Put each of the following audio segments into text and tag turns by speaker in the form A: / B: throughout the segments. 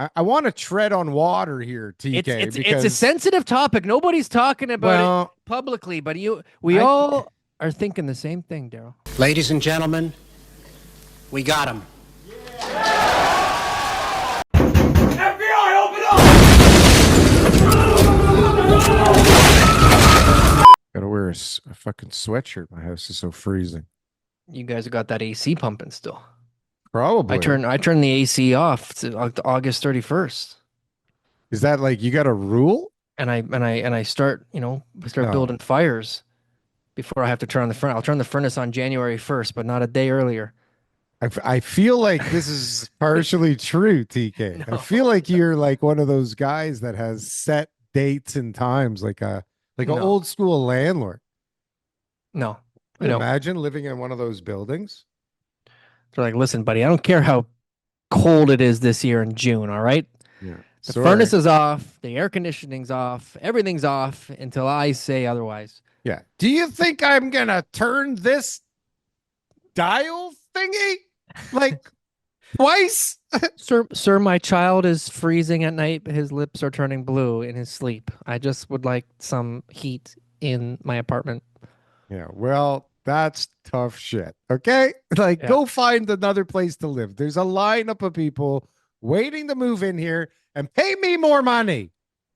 A: I want to tread on water here,
B: It's
A: TK,
B: it's it's a
A: because
B: sensitive topic. Nobody's talking about it
A: well,
B: publicly, but we
A: I
B: all are thinking the same thing, Darryl.
C: Ladies and gentlemen, we got him.
D: FBI, open up!
A: gotta wear a fucking sweatshirt. My house is so freezing.
B: You guys have got that AC pumping still.
A: Probably.
B: I turned the AC off to August 31st.
A: Is that like you got a rule?
B: And I start,
A: No.
B: building fires before I have to turn on the furnace. I'll turn the furnace on January 1st, but not a day earlier.
A: I feel like this is partially true, TK. I
B: No.
A: feel like you're like one of those guys that has set dates and times, like an
B: No.
A: old school landlord.
B: No.
A: Can you imagine living in one of those buildings?
B: They're like, listen, buddy, I don't care how cold it is this year in June, all right?
A: Yeah.
B: The furnace is off, the air conditioning's off, everything's off until I say otherwise.
A: Yeah. Do you think I'm gonna turn this dial thingy like twice?
B: Sir, my child is freezing at night. His lips are turning blue in his sleep. I just would like some heat in my apartment.
A: Yeah. Well, that's tough shit. Okay. Like, go find another place to live. There's a lineup of people waiting to move in here and pay me more money.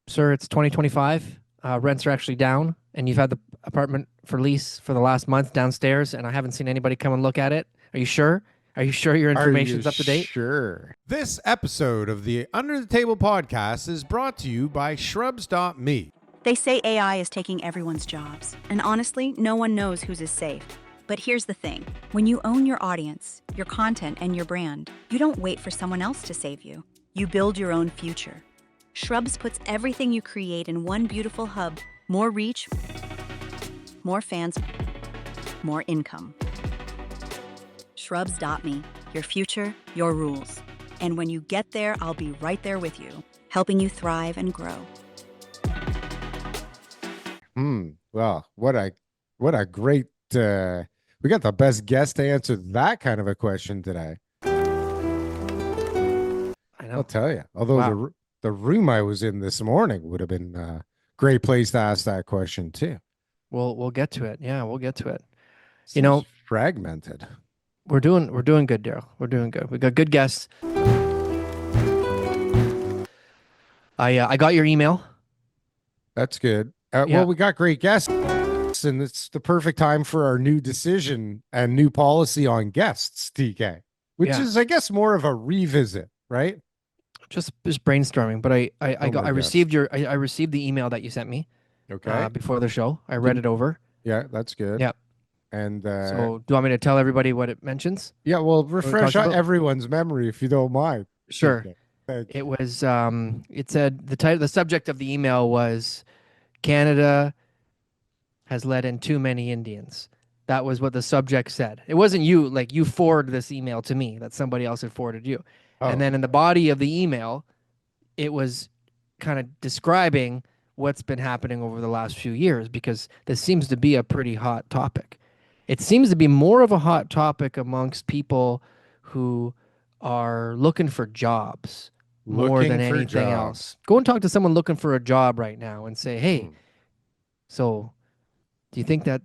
B: Sir, it's 2025. Rents are actually down, and you've had the apartment for lease for the last month downstairs, and I haven't seen anybody come and look at it. Are you sure? Are you sure your information's up to date?
A: Sure. This episode of the Under the Table podcast is brought to you by Shrubs.me.
E: They say AI is taking everyone's jobs, and honestly, no one knows whose is safe. But here's the thing. When you own your audience, your content, and your brand, you don't wait for someone else to save you. You build your own future. Shrubs puts everything you create in one beautiful hub. More reach, more fans, more income. Shrubs.me. Your future, your rules. And when you get there, I'll be right there with you, helping you thrive and grow.
A: Well, what a great we got the best guest to answer that kind of a question today.
B: I know.
A: I'll tell you. Although the room I was in this morning would have been a great place to ask that question too.
B: We'll get to it. Yeah, we'll get to it.
A: Seems fragmented.
B: We're doing good, Darryl. We're doing good. We got good guests. I got your email.
A: That's good.
B: Yeah.
A: Well, we got great guests, and it's the perfect time for our new decision and new policy on guests, TK, which is, I guess, more of a revisit, right?
B: Just brainstorming, but I received the email that you sent me.
A: Okay.
B: Before the show, I read it over.
A: Yeah, that's good.
B: Yeah.
A: And
B: so, do you want me to tell everybody what it mentions?
A: Yeah, well, refresh everyone's memory if you don't mind.
B: Sure.
A: Okay.
B: It was. It said the subject of the email was Canada has let in too many Indians. That was what the subject said. It wasn't you. Like, you forwarded this email to me that somebody else had forwarded you.
A: Oh.
B: And then in the body of the email, it was kind of describing what's been happening over the last few years, because this seems to be a pretty hot topic. It seems to be more of a hot topic amongst people who are looking for jobs more than anything else. Go and talk to someone looking for a job right now and say, hey, so do you think that,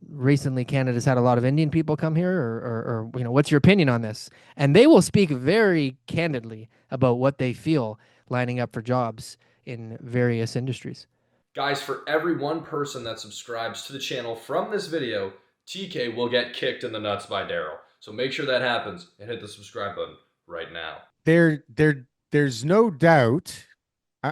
B: recently Canada's had a lot of Indian people come here, or what's your opinion on this? And they will speak very candidly about what they feel lining up for jobs in various industries.
F: Guys, for every one person that subscribes to the channel from this video, TK will get kicked in the nuts by Darryl. So make sure that happens and hit the subscribe button right now.
A: There's no doubt.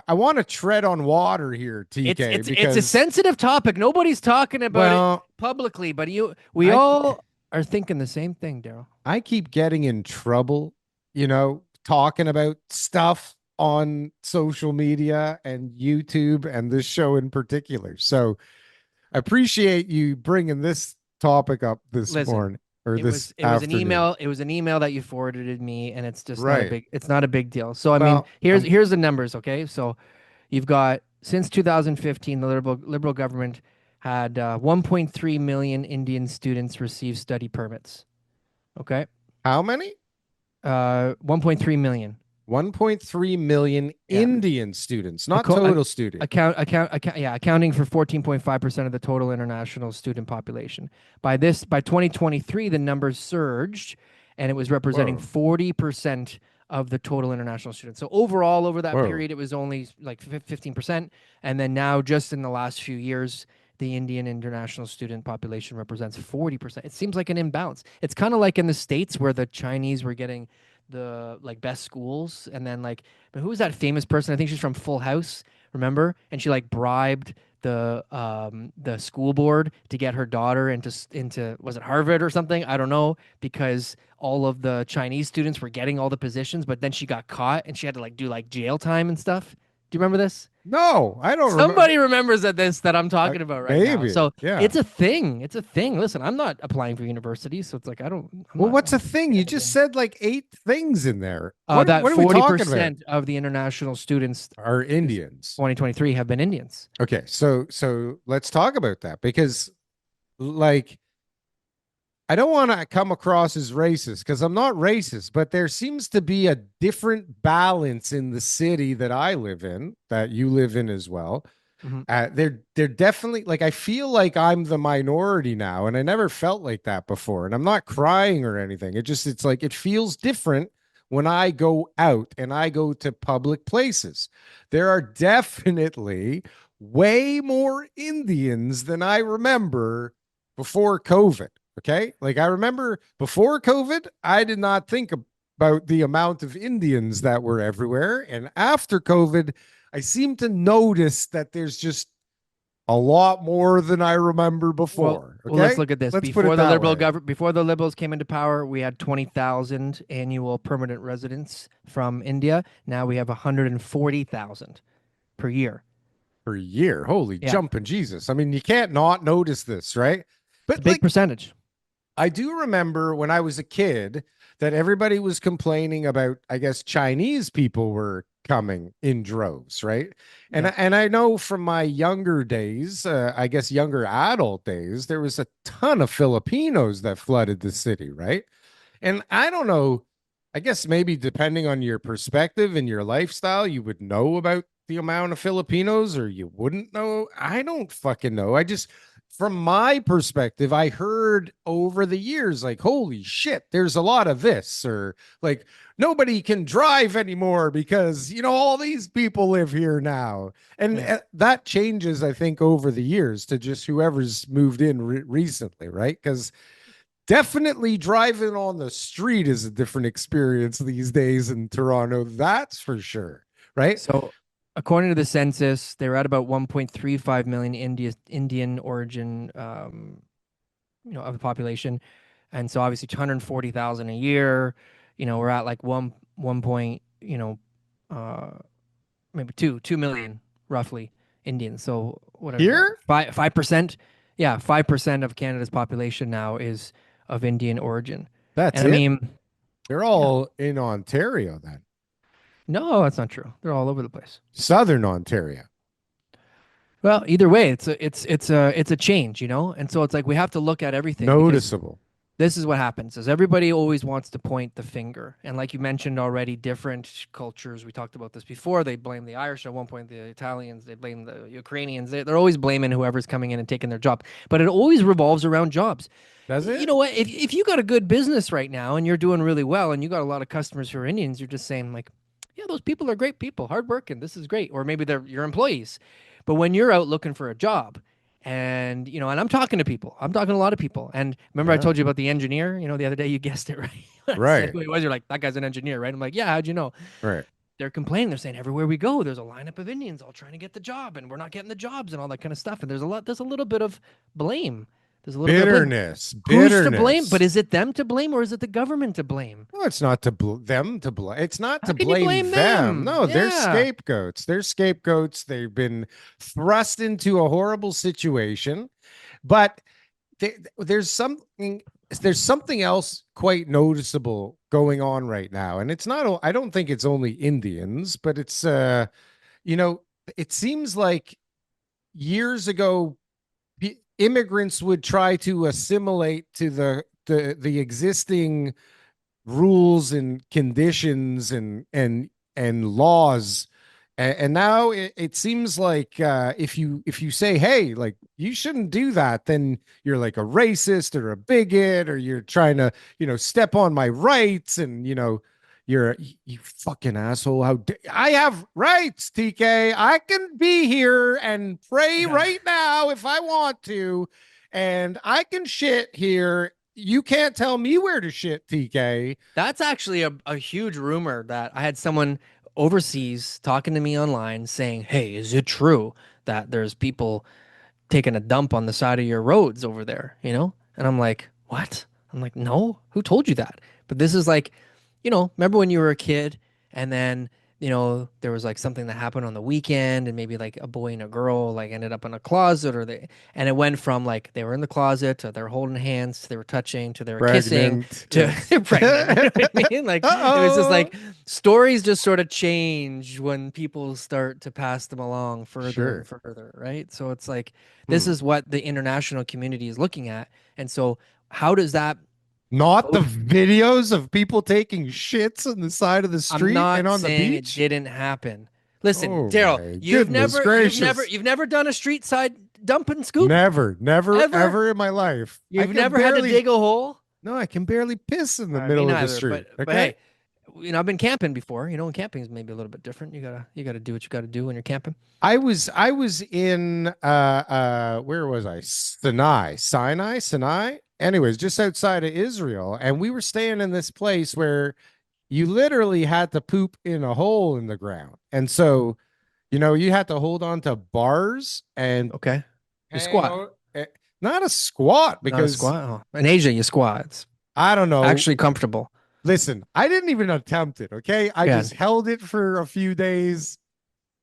A: I want to tread on water here, TK.
B: It's a sensitive topic. Nobody's talking about it publicly, but we all are thinking the same thing, Darryl.
A: I keep getting in trouble, talking about stuff on social media and YouTube and this show in particular. So I appreciate you bringing this topic up this morning. It was an email. It was an email that you forwarded to me, and it's just not a big deal. So I mean, here's the numbers. Okay, so you've got, since 2015, the liberal government had 1.3 million Indian students receive study permits. Okay, how many?
B: 1.3 million.
A: 1.3 million
B: Yeah.
A: Indian students, not
B: Acco- a-
A: total students.
B: accounting for 14.5% of the total international student population. By 2023, the numbers surged and it was representing
A: Whoa.
B: 40% of the total international students. So overall, over that
A: Whoa.
B: period, it was only like 15%. And then now, just in the last few years, the Indian international student population represents 40%. It seems like an imbalance. It's kind of like in the States where the Chinese were getting the like best schools, and then like, but who was that famous person? I think she's from Full House, remember? And she like bribed the school board to get her daughter into was it Harvard or something? I don't know, because all of the Chinese students were getting all the positions, but then she got caught and she had to like do like jail time and stuff. Do you remember this?
A: No, I don't remember.
B: Somebody remembers that I'm talking about right now.
A: Maybe.
B: So
A: Yeah.
B: it's a thing. It's a thing. Listen, I'm not applying for university, so it's like I'm
A: Well,
B: not.
A: what's a thing? You just said like 8 things in there.
B: That
A: What are we talking about?
B: 40% of the international students
A: Are
B: this
A: Indians.
B: 2023 have been Indians.
A: Okay, so let's talk about that because like I don't want to come across as racist because I'm not racist, but there seems to be a different balance in the city that I live in, that you live in as well.
B: Mhm.
A: They're definitely like I feel like I'm the minority now, and I never felt like that before. And I'm not crying or anything. It's like it feels different when I go out and I go to public places. There are definitely way more Indians than I remember before COVID. Okay. Like I remember before COVID, I did not think about the amount of Indians that were everywhere. And after COVID, I seem to notice that there's just a lot more than I remember before.
B: Well, let's
A: Okay.
B: look at this.
A: Let's put it that way.
B: Before the liberals came into power, we had 20,000 annual permanent residents from India. Now we have 140,000 per year.
A: Per year. Holy
B: Yeah,
A: jumping Jesus. I mean, you can't not notice this, right?
B: it's a
A: But
B: big
A: like
B: percentage.
A: I do remember when I was a kid that everybody was complaining about, I guess, Chinese people were coming in droves, right? And
B: Yeah.
A: and I know from my younger days, I guess younger adult days, there was a ton of Filipinos that flooded the city, right? And I don't know, I guess maybe depending on your perspective and your lifestyle, you would know about the amount of Filipinos or you wouldn't know. I don't fucking know. I just, from my perspective, I heard over the years, like, holy shit, there's a lot of this, or like, nobody can drive anymore because, all these people live here now. And
B: Yeah.
A: that changes, I think, over the years to just whoever's moved in recently, right? Because definitely driving on the street is a different experience these days in Toronto. That's for sure. Right.
B: So, according to the census, they're at about 1.35 million Indian origin, of the population, and so obviously 240,000 a year. We're at like one point, uh, maybe 2 million roughly Indians. So whatever,
A: Here,
B: 5%, yeah, 5% of Canada's population now is of Indian origin,
A: that's
B: and I
A: it.
B: mean,
A: They're
B: yeah,
A: all in Ontario then.
B: no, that's not true. They're all over the place.
A: Southern Ontario.
B: Well, either way, it's a change, and so it's like we have to look at everything because
A: Noticeable.
B: this is what happens is everybody always wants to point the finger, and like you mentioned already, different cultures, we talked about this before, they blame the Irish at one point, the Italians, they blame the Ukrainians, they're always blaming whoever's coming in and taking their job, but it always revolves around jobs.
A: Does
B: You
A: it?
B: know what, if you got a good business right now and you're doing really well and you got a lot of customers who are Indians, you're just saying like, yeah, those people are great people, hardworking, this is great, or maybe they're your employees. But when you're out looking for a job, and and I'm talking to people, I'm talking to a lot of people. And remember, I
A: Yeah.
B: told you about the engineer. The other day you guessed it right. When I said
A: Right.
B: who he was, you're like, that guy's an engineer, right? I'm like, yeah. How'd you know?
A: Right.
B: They're complaining. They're saying everywhere we go, there's a lineup of Indians all trying to get the job, and we're not getting the jobs and all that kind of stuff. And there's a little bit of blame. There's a little bit of blame.
A: Bitterness.
B: Who's to blame? But
A: Bitterness.
B: is it them to blame or is it the government to blame?
A: Well, it's not to them to blame. It's not
B: How
A: to
B: can you
A: blame
B: blame
A: them.
B: them?
A: No, they're
B: Yeah.
A: scapegoats. They're scapegoats. They've been thrust into a horrible situation. But there's something else quite noticeable going on right now, and it's not. I don't think it's only Indians, but it's you know, it seems like years ago immigrants would try to assimilate to the existing rules and conditions and and laws. And now it seems like if you say, hey, like you shouldn't do that, then you're like a racist or a bigot, or you're trying to, step on my rights, and you fucking asshole. I have rights, TK. I can be here and pray
B: Yeah.
A: right now if I want to, and I can shit here. You can't tell me where to shit, TK.
B: That's actually a huge rumor that I had someone overseas talking to me online saying, "Hey, is it true that there's people taking a dump on the side of your roads over there?" And I'm like, "What?" I'm like, "No, who told you that?" But this is like, remember when you were a kid and then, there was like something that happened on the weekend and maybe like a boy and a girl like ended up in a closet, and it went from like they were in the closet to they were holding hands to they were touching to they were kissing
A: Pregnant.
B: to
A: Yes.
B: they're pregnant. You know what I mean? Like it was just
A: Uh-oh.
B: like stories just sort of change when people start to pass them along further and
A: Sure.
B: further, right? So it's like this
A: Hmm.
B: is what the international community is looking at. And so how does that
A: Not the
B: go?
A: videos of people taking shits on the side of the
B: I'm
A: street and
B: not
A: on the
B: saying it
A: beach.
B: didn't happen. Listen,
A: Oh
B: Daryl,
A: my
B: you've
A: goodness
B: never you've never
A: gracious.
B: you've never done a street side dump and scoop
A: Never, never,
B: ever?
A: ever in my life. I
B: You've
A: can
B: never had to
A: barely,
B: dig a hole?
A: no, I can barely piss in the
B: Me
A: middle of the
B: neither.
A: street.
B: But
A: Okay.
B: hey, I've been camping before. And camping is maybe a little bit different. You gotta do what you gotta do when you're camping.
A: I was in where was I? Sinai. Anyways, just outside of Israel, and we were staying in this place where you literally had to poop in a hole in the ground. And so, you had to hold on to bars and
B: Okay. You
A: hang
B: squat.
A: out. Not a squat,
B: Not a
A: because
B: squat. Oh. In Asia, you squat. It's
A: I don't know.
B: actually comfortable.
A: Listen, I didn't even attempt it. Okay. I
B: Yeah.
A: just held it for a few days,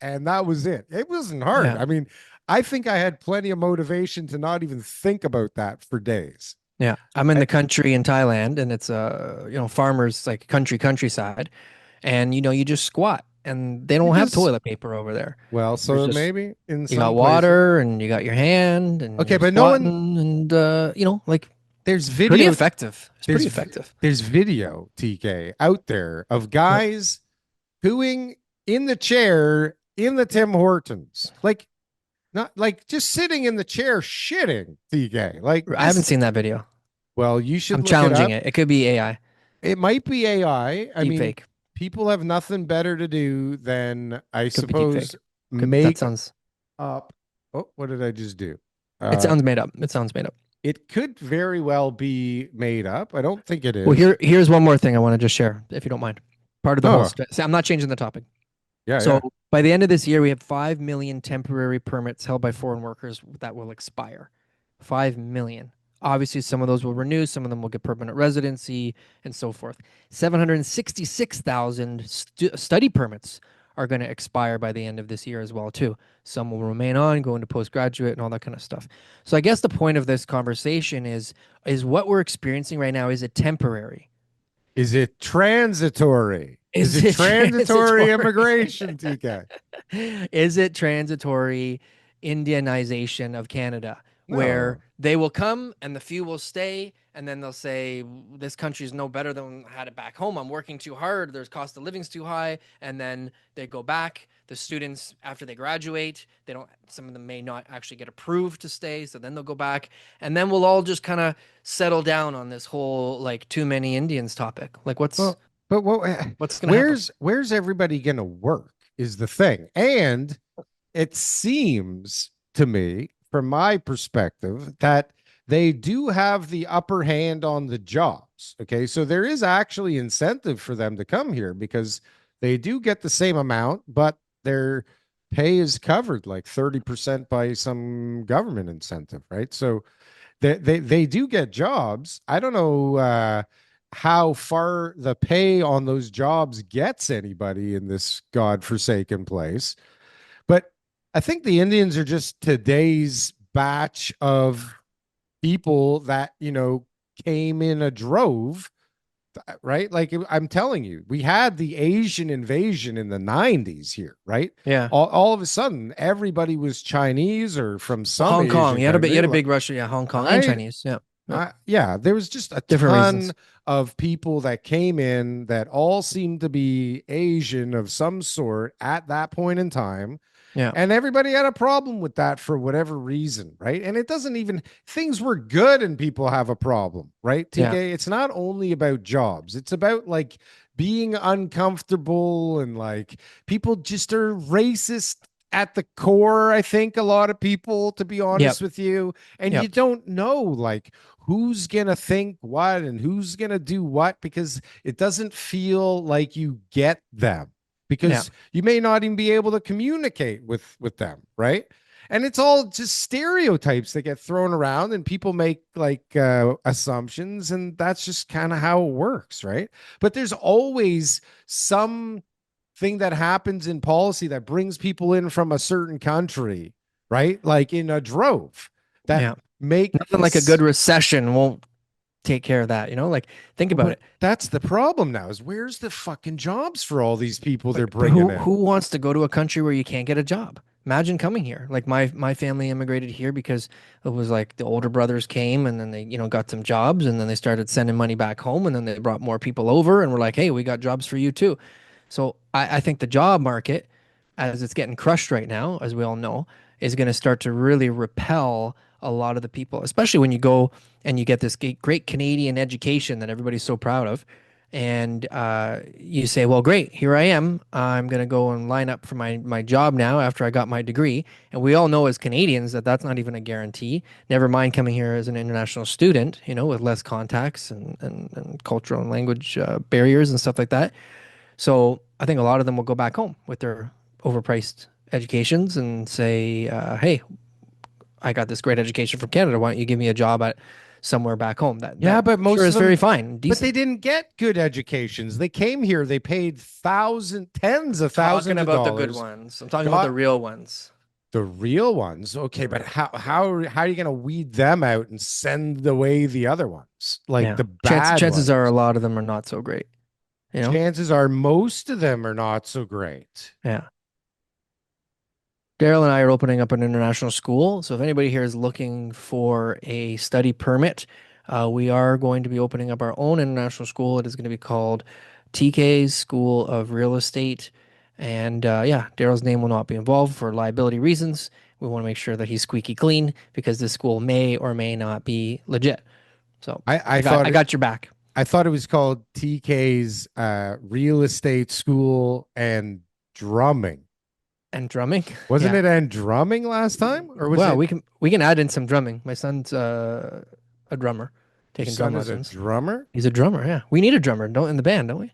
A: and that was it. It wasn't hard.
B: Yeah.
A: I mean, I think I had plenty of motivation to not even think about that for days.
B: Yeah. I'm in
A: I-
B: the country in Thailand and it's farmers like countryside. And you just squat and they
A: you
B: don't have
A: just
B: toilet paper over there.
A: Well,
B: There's
A: so
B: just
A: maybe in
B: you got
A: some places.
B: water and you got your hand and
A: Okay,
B: you're
A: but no one
B: squatting and like
A: there's
B: pretty
A: video
B: effective. It's pretty effective.
A: there's video, TK, out there of
B: Yeah.
A: guys pooing in the chair in the Tim Hortons. Like, not like just sitting in the chair shitting, TK. Like
B: I haven't
A: this.
B: seen that video.
A: Well, you should
B: I'm
A: look it
B: challenging
A: up.
B: it. It could be AI,
A: It might be AI. I
B: deep
A: mean,
B: fake.
A: people have nothing better to do than, I
B: Could be deep
A: suppose,
B: fake. That
A: make
B: sounds
A: up. Oh, what did I just do?
B: it
A: Uh,
B: sounds made up. It sounds made up.
A: it could very well be made up. I don't think it
B: Well,
A: is.
B: here's one more thing I want to just share, if you don't mind. Part of the whole
A: Oh,
B: stress. I'm not changing the topic.
A: yeah,
B: So
A: yeah.
B: by the end of this year, we have 5 million temporary permits held by foreign workers that will expire. 5 million. Obviously, some of those will renew, some of them will get permanent residency, and so forth. 766,000 study permits are going to expire by the end of this year as well, too. Some will remain on, go into postgraduate, and all that kind of stuff. So I guess the point of this conversation is what we're experiencing right now, is it temporary?
A: Is it transitory? Is
B: Is
A: it
B: it
A: transitory
B: transitory?
A: immigration, TK?
B: Is it transitory Indianization of Canada, where
A: No.
B: they will come and the few will stay, and then they'll say, "This country's no better than I had it back home. I'm working too hard. There's cost of living's too high," and then they go back. The students, after they graduate, they don't. Some of them may not actually get approved to stay, so then they'll go back, and then we'll all just kind of settle down on this whole like too many Indians topic. Like,
A: Well, but
B: what's gonna happen?
A: where's everybody gonna work is the thing. And it seems to me, from my perspective, that they do have the upper hand on the jobs. Okay. So there is actually incentive for them to come here because they do get the same amount, but their pay is covered like 30% by some government incentive, right? So they do get jobs. I don't know how far the pay on those jobs gets anybody in this godforsaken place. But I think the Indians are just today's batch of people that, came in a drove, right? Like I'm telling you, we had the Asian invasion in the 90s here, right?
B: Yeah.
A: All of a sudden, everybody was Chinese or from
B: Well,
A: some
B: Hong Kong.
A: Asian
B: You had a
A: country,
B: big Russia. Yeah, Hong Kong and
A: right?
B: Chinese. Yeah.
A: Yeah, there was just a
B: Different
A: ton
B: reasons.
A: of people that came in that all seemed to be Asian of some sort at that point in time.
B: Yeah.
A: And everybody had a problem with that for whatever reason, right? And it doesn't even, things were good and people have a problem, right?
B: Yeah.
A: TK, it's not only about jobs, it's about like being uncomfortable and like people just are racist at the core. I think a lot of people, to be
B: Yep.
A: honest with you, and you
B: Yep.
A: don't know like who's gonna think what and who's gonna do what because it doesn't feel like you get them
B: Yeah.
A: because you may not even be able to communicate with them, right? And it's all just stereotypes that get thrown around and people make like assumptions and that's just kind of how it works, right? But there's always some thing that happens in policy that brings people in from a certain country, right? Like in a drove that
B: Yeah.
A: make
B: Nothing like a good recession won't take care of that. Like, think about
A: but
B: it.
A: that's the problem now is where's the fucking jobs for all these people they're
B: But
A: bringing
B: who
A: in?
B: wants to go to a country where you can't get a job? Imagine coming here. Like my family immigrated here because it was like the older brothers came and then they, got some jobs and then they started sending money back home and then they brought more people over and we're like, hey, we got jobs for you too. So I think the job market, as it's getting crushed right now, as we all know, is going to start to really repel a lot of the people, especially when you go and you get this great Canadian education that everybody's so proud of. And you say, well, great, here I am. I'm going to go and line up for my job now after I got my degree. And we all know as Canadians that that's not even a guarantee. Never mind coming here as an international student, with less contacts and cultural and language barriers and stuff like that. So I think a lot of them will go back home with their overpriced educations and say, hey, I got this great education from Canada. Why don't you give me a job at somewhere back home? That
A: Yeah,
B: that
A: but
B: I'm sure
A: most of
B: is very
A: them,
B: fine,
A: but they
B: decent.
A: didn't get good educations. They came here, they paid tens of
B: Talking
A: thousands of
B: about the good
A: dollars,
B: ones. I'm talking about the
A: got
B: real ones.
A: the real ones. Okay,
B: The
A: but
B: real.
A: how are you going to weed them out and send away the other ones, like
B: Yeah.
A: the
B: Chance,
A: bad
B: chances are a
A: ones?
B: lot of them are not so great. You know?
A: Chances are most of them are not so great.
B: Yeah. Darryl and I are opening up an international school. So if anybody here is looking for a study permit, we are going to be opening up our own international school. It is going to be called TK's School of Real Estate. And yeah, Daryl's name will not be involved for liability reasons. We want to make sure that he's squeaky clean because this school may or may not be legit. So
A: I
B: I got
A: thought
B: I got your back.
A: I thought it was called TK's real estate school and drumming.
B: And drumming.
A: Wasn't
B: Yeah.
A: it and drumming last time, or was
B: Well,
A: it
B: we can add in some drumming. My son's a drummer,
A: your
B: taking
A: son
B: drum
A: is a
B: lessons.
A: drummer?
B: He's a drummer. Yeah, we need a drummer, don't in the band, don't we?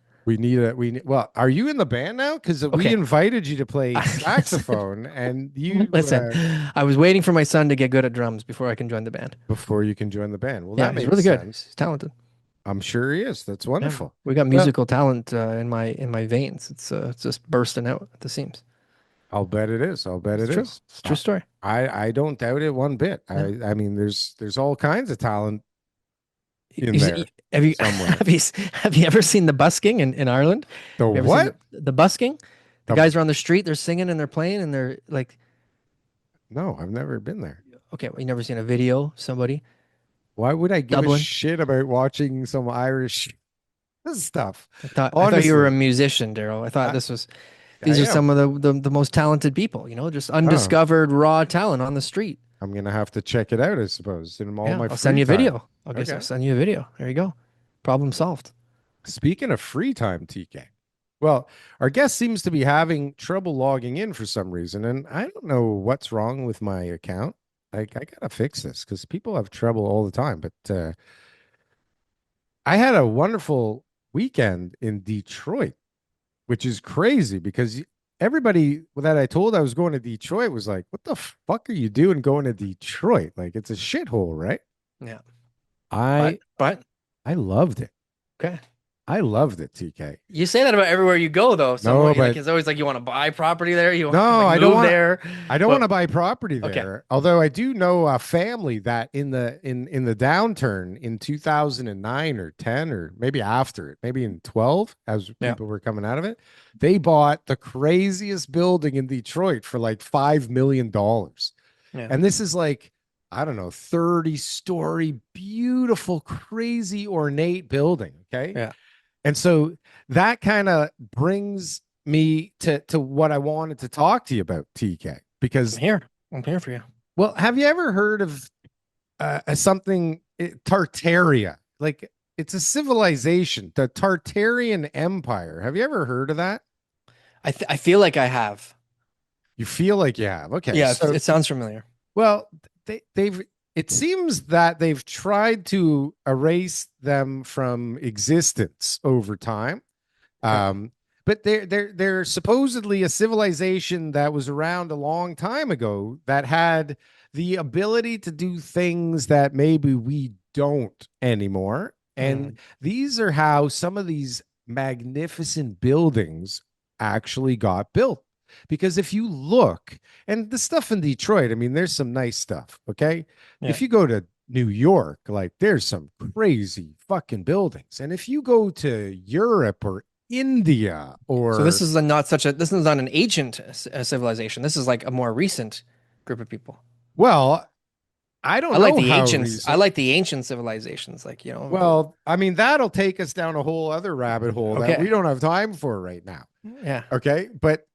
A: Well, are you in the band now? Because we
B: Okay.
A: invited you to play
B: Listen,
A: saxophone, and you
B: listen. I was waiting for my son to get good at drums before I can join the band.
A: before you can join the band. Well,
B: Yeah,
A: that
B: he's
A: makes
B: really good.
A: sense.
B: He's talented.
A: I'm sure he is. That's
B: Yeah,
A: wonderful.
B: we got
A: Well,
B: musical talent in my veins. It's just bursting out at the seams.
A: I'll bet it is. I'll bet
B: It's
A: it
B: true.
A: is.
B: It's a true story.
A: I don't doubt it one bit.
B: Yeah.
A: I mean, there's all kinds of talent in
B: You-
A: there
B: have you
A: somewhere.
B: have you ever seen the busking in Ireland?
A: The
B: Have you ever seen
A: what?
B: the busking? The
A: The
B: guys are on the street, they're singing and they're playing and they're like,
A: No, I've never been there.
B: okay, well, you never seen a video, somebody,
A: Why would I give a
B: Dublin.
A: shit about watching some Irish stuff?
B: I thought you were a
A: Honestly,
B: musician, Daryl. I thought
A: I, I
B: these are
A: am.
B: some of the most talented people, just
A: Oh,
B: undiscovered raw talent on the street.
A: I'm gonna have to check it out, I suppose, in all
B: Yeah,
A: my
B: I'll send
A: free
B: you a
A: time.
B: video. I guess I'll
A: Okay.
B: send you a video. There you go. Problem solved.
A: Speaking of free time, TK. Well, our guest seems to be having trouble logging in for some reason, and I don't know what's wrong with my account. I gotta fix this because people have trouble all the time. But I had a wonderful weekend in Detroit, which is crazy because everybody that I told I was going to Detroit was like, "What the fuck are you doing going to Detroit? Like it's a shithole, right?"
B: Yeah.
A: I
B: But
A: I loved it.
B: okay.
A: I loved it, TK.
B: You say that about everywhere you go, though.
A: No,
B: Somewhat, like
A: but
B: it's always like you want to buy property there. You
A: no,
B: want to like
A: I don't
B: move
A: want.
B: there.
A: I don't want
B: But
A: to buy property
B: okay,
A: there. Although I do know a family that in the downturn in 2009 or 10 or maybe after it, maybe in 12 as
B: yeah,
A: people were coming out of it, they bought the craziest building in Detroit for like $5 million.
B: yeah,
A: And this is like I don't know, 30-story, beautiful, crazy ornate building. Okay.
B: Yeah.
A: And so that kind of brings me to what I wanted to talk to you about, TK,
B: I'm
A: because,
B: here. I'm here for you.
A: well, have you ever heard of something, Tartaria? Like, it's a civilization, the Tartarian Empire. Have you ever heard of that?
B: I feel like I have.
A: You feel like you have. Okay.
B: Yeah,
A: So,
B: it sounds familiar.
A: well, they've, it seems that they've tried to erase them from existence over time.
B: Okay.
A: But they're supposedly a civilization that was around a long time ago that had the ability to do things that maybe we don't anymore. And
B: Mm,
A: these are how some of these magnificent buildings actually got built. Because if you look, and the stuff in Detroit, I mean, there's some nice stuff. Okay.
B: yeah.
A: If you go to New York, like there's some crazy fucking buildings. And if you go to Europe or India
B: So this
A: or,
B: is this is not an ancient civilization. This is like a more recent group of people.
A: well, I
B: I
A: don't
B: like
A: know
B: the
A: how
B: ancients. I
A: recent.
B: like the ancient civilizations, like,
A: Well, I mean, that'll take us down a whole other rabbit hole that we
B: okay.
A: don't have time for right now.
B: Yeah.
A: Okay. But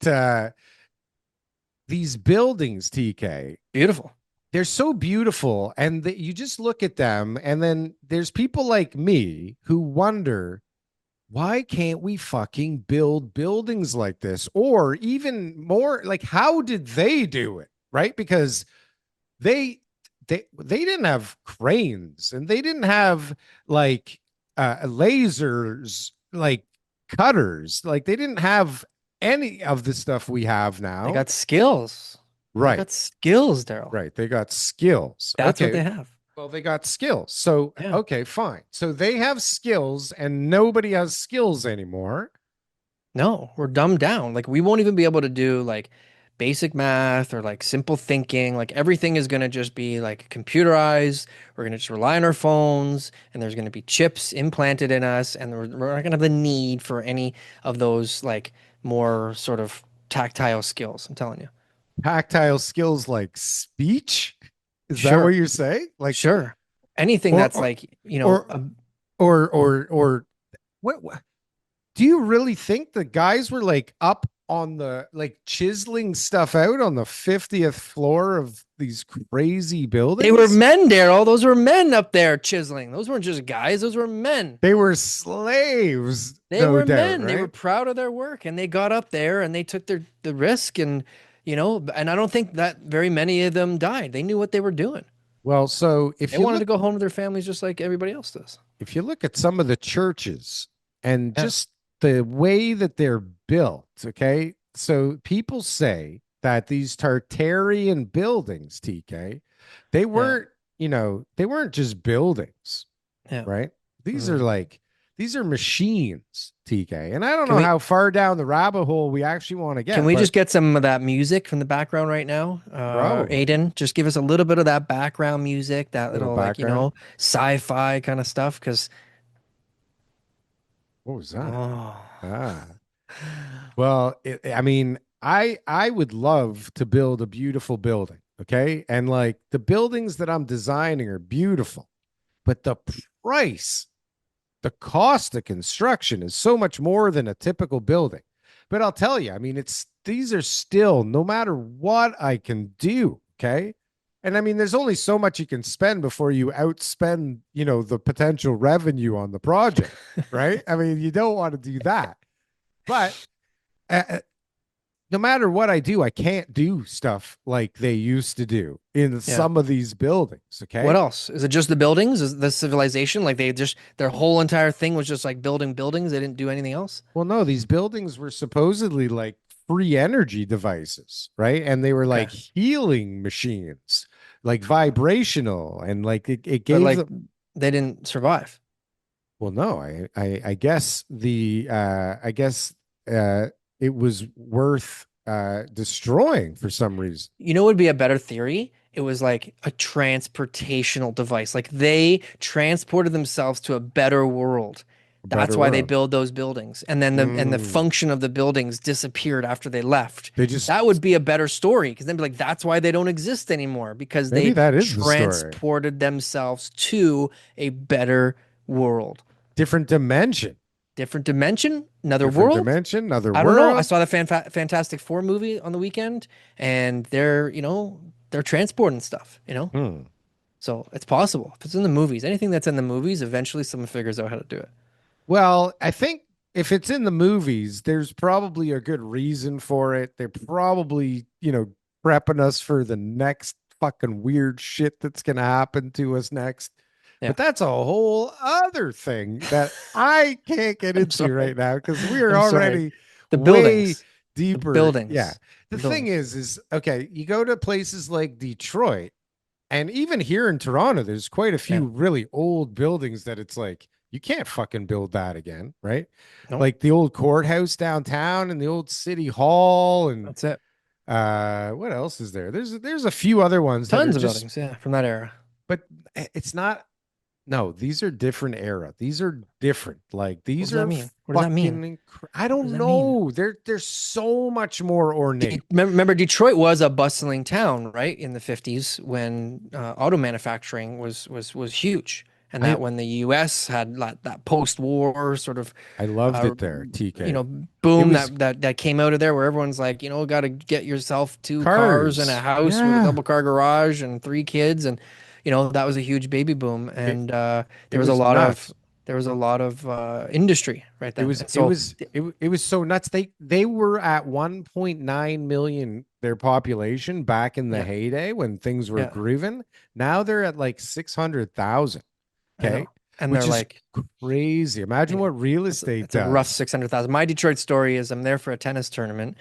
A: these buildings, TK,
B: Beautiful.
A: they're so beautiful. And you just look at them, and then there's people like me who wonder, why can't we fucking build buildings like this? Or even more, like, how did they do it? Right? Because they they didn't have cranes, and they didn't have like lasers, like cutters, like they didn't have any of the stuff we have
B: They
A: now.
B: got skills. They
A: Right.
B: got skills, Daryl.
A: Right. They got skills.
B: That's what
A: Okay.
B: they have.
A: Well, they got skills. So,
B: Yeah.
A: okay, fine. So they have skills and nobody has skills anymore.
B: No, we're dumbed down. Like we won't even be able to do like basic math or like simple thinking. Like everything is going to just be like computerized. We're going to just rely on our phones and there's going to be chips implanted in us and we're not going to have the need for any of those like more sort of tactile skills. I'm telling you.
A: Tactile skills like speech. Is that what
B: Sure.
A: you're saying? Like,
B: Sure. Anything
A: or,
B: that's
A: or,
B: like,
A: or, or what, do you really think the guys were like up on the, like, chiseling stuff out on the 50th floor of these crazy
B: they were
A: buildings?
B: men, Daryl. Those were men up there chiseling. Those weren't just guys. Those were men.
A: They were slaves,
B: They
A: no
B: were
A: doubt,
B: men. They were
A: right?
B: proud of their work and they got up there and they took the risk and and I don't think that very many of them died. They knew what they were doing.
A: Well, so
B: They wanted to go home to their families just like everybody else does.
A: if you look at some of the churches and
B: Yeah.
A: just the way that they're built, okay? So people say that these Tartarian buildings, TK, they
B: Yeah.
A: weren't, they weren't just buildings,
B: Yeah.
A: right? These are
B: Mhm.
A: like, these are machines, TK. And I don't
B: Can
A: know
B: we
A: how far down the rabbit hole we actually want to
B: can
A: get,
B: we
A: but
B: just get some of that music from the background right now?
A: probably
B: Aiden, just give us a little bit of that background music, that
A: a little
B: little like,
A: background.
B: sci-fi kind of stuff. Because
A: What was that?
B: oh,
A: Ah. Well, I mean, I would love to build a beautiful building, okay? And like the buildings that I'm designing are beautiful, but the price, the cost of construction is so much more than a typical building. But I'll tell you, I mean, it's these are still, no matter what I can do, okay? And I mean, there's only so much you can spend before you outspend, the potential revenue on the project, right? I mean, you don't want to do that. But uh, no matter what I do, I can't do stuff like they used to do in
B: yeah.
A: some of these buildings.
B: What
A: Okay.
B: else? Is it just the buildings? Is the civilization like they just their whole entire thing was just like building buildings? They didn't do anything else?
A: Well, no, these buildings were supposedly like free energy devices, right? And they were
B: Okay.
A: like healing machines, like vibrational, and like it
B: But
A: gave
B: like
A: them.
B: they didn't survive.
A: Well, no, I guess I guess it was worth destroying for some reason.
B: You know what would be a better theory? It was like a transportational device. Like they transported themselves to a better world
A: A
B: That's
A: better
B: why they
A: world.
B: build those buildings. And then the
A: Mm.
B: function of the buildings disappeared after they left.
A: They just
B: That would be a better story because then be like, that's why they don't exist anymore because
A: maybe
B: they
A: that is the story.
B: transported themselves to a better world.
A: Different dimension.
B: Different dimension, another
A: Different
B: world.
A: dimension, another
B: I don't know. I
A: world.
B: saw the Fantastic Four movie on the weekend, and they're transporting stuff.
A: Hmm.
B: So it's possible. If it's in the movies, anything that's in the movies, eventually someone figures out how to do it.
A: Well, I think if it's in the movies, there's probably a good reason for it. They're probably, prepping us for the next fucking weird shit that's going to happen to us next.
B: Yeah.
A: But that's a whole other thing that I can't get
B: I'm
A: into
B: sorry.
A: right now because we are
B: I'm sorry.
A: already
B: The
A: way
B: buildings. The
A: deeper. Yeah.
B: buildings.
A: The
B: The
A: thing
B: buildings.
A: is okay, you go to places like Detroit, and even here in Toronto, there's quite a
B: Yeah.
A: few really old buildings that it's like, you can't fucking build that again, right?
B: Nope.
A: Like the old courthouse downtown and the old city hall and
B: That's it.
A: what else is there? There's a few other ones that are
B: Tons of
A: just,
B: buildings. Yeah. From that era.
A: but it's not, no, these are different era. These are different. Like
B: What
A: these
B: does that
A: are
B: mean? What does that mean?
A: fucking I
B: What does
A: don't
B: that mean?
A: know. They're so much more ornate.
B: Remember, Detroit was a bustling town, right, in the 50s when auto manufacturing was huge, and
A: I
B: that when the U.S. had that post-war sort of,
A: I loved
B: uh,
A: it there, TK. It
B: boom
A: was
B: that came out of there, where everyone's like, got to get yourself two cars and a
A: cars.
B: house with a
A: Yeah.
B: double car garage and three kids, and that was a huge baby boom,
A: It
B: and
A: it
B: there was a
A: was
B: lot of
A: nuts.
B: industry right
A: It
B: then,
A: was
B: and
A: it
B: so
A: was it was so nuts. They were at 1.9 million their population back in the
B: yeah,
A: heyday when things were
B: yeah,
A: grooving. Now they're at like 600,000.
B: I
A: Okay.
B: know, and they're
A: Which is
B: like.
A: crazy. Imagine
B: Yeah.
A: what real
B: It's
A: estate
B: it's a rough
A: does.
B: 600,000. My Detroit story is I'm there for a tennis tournament,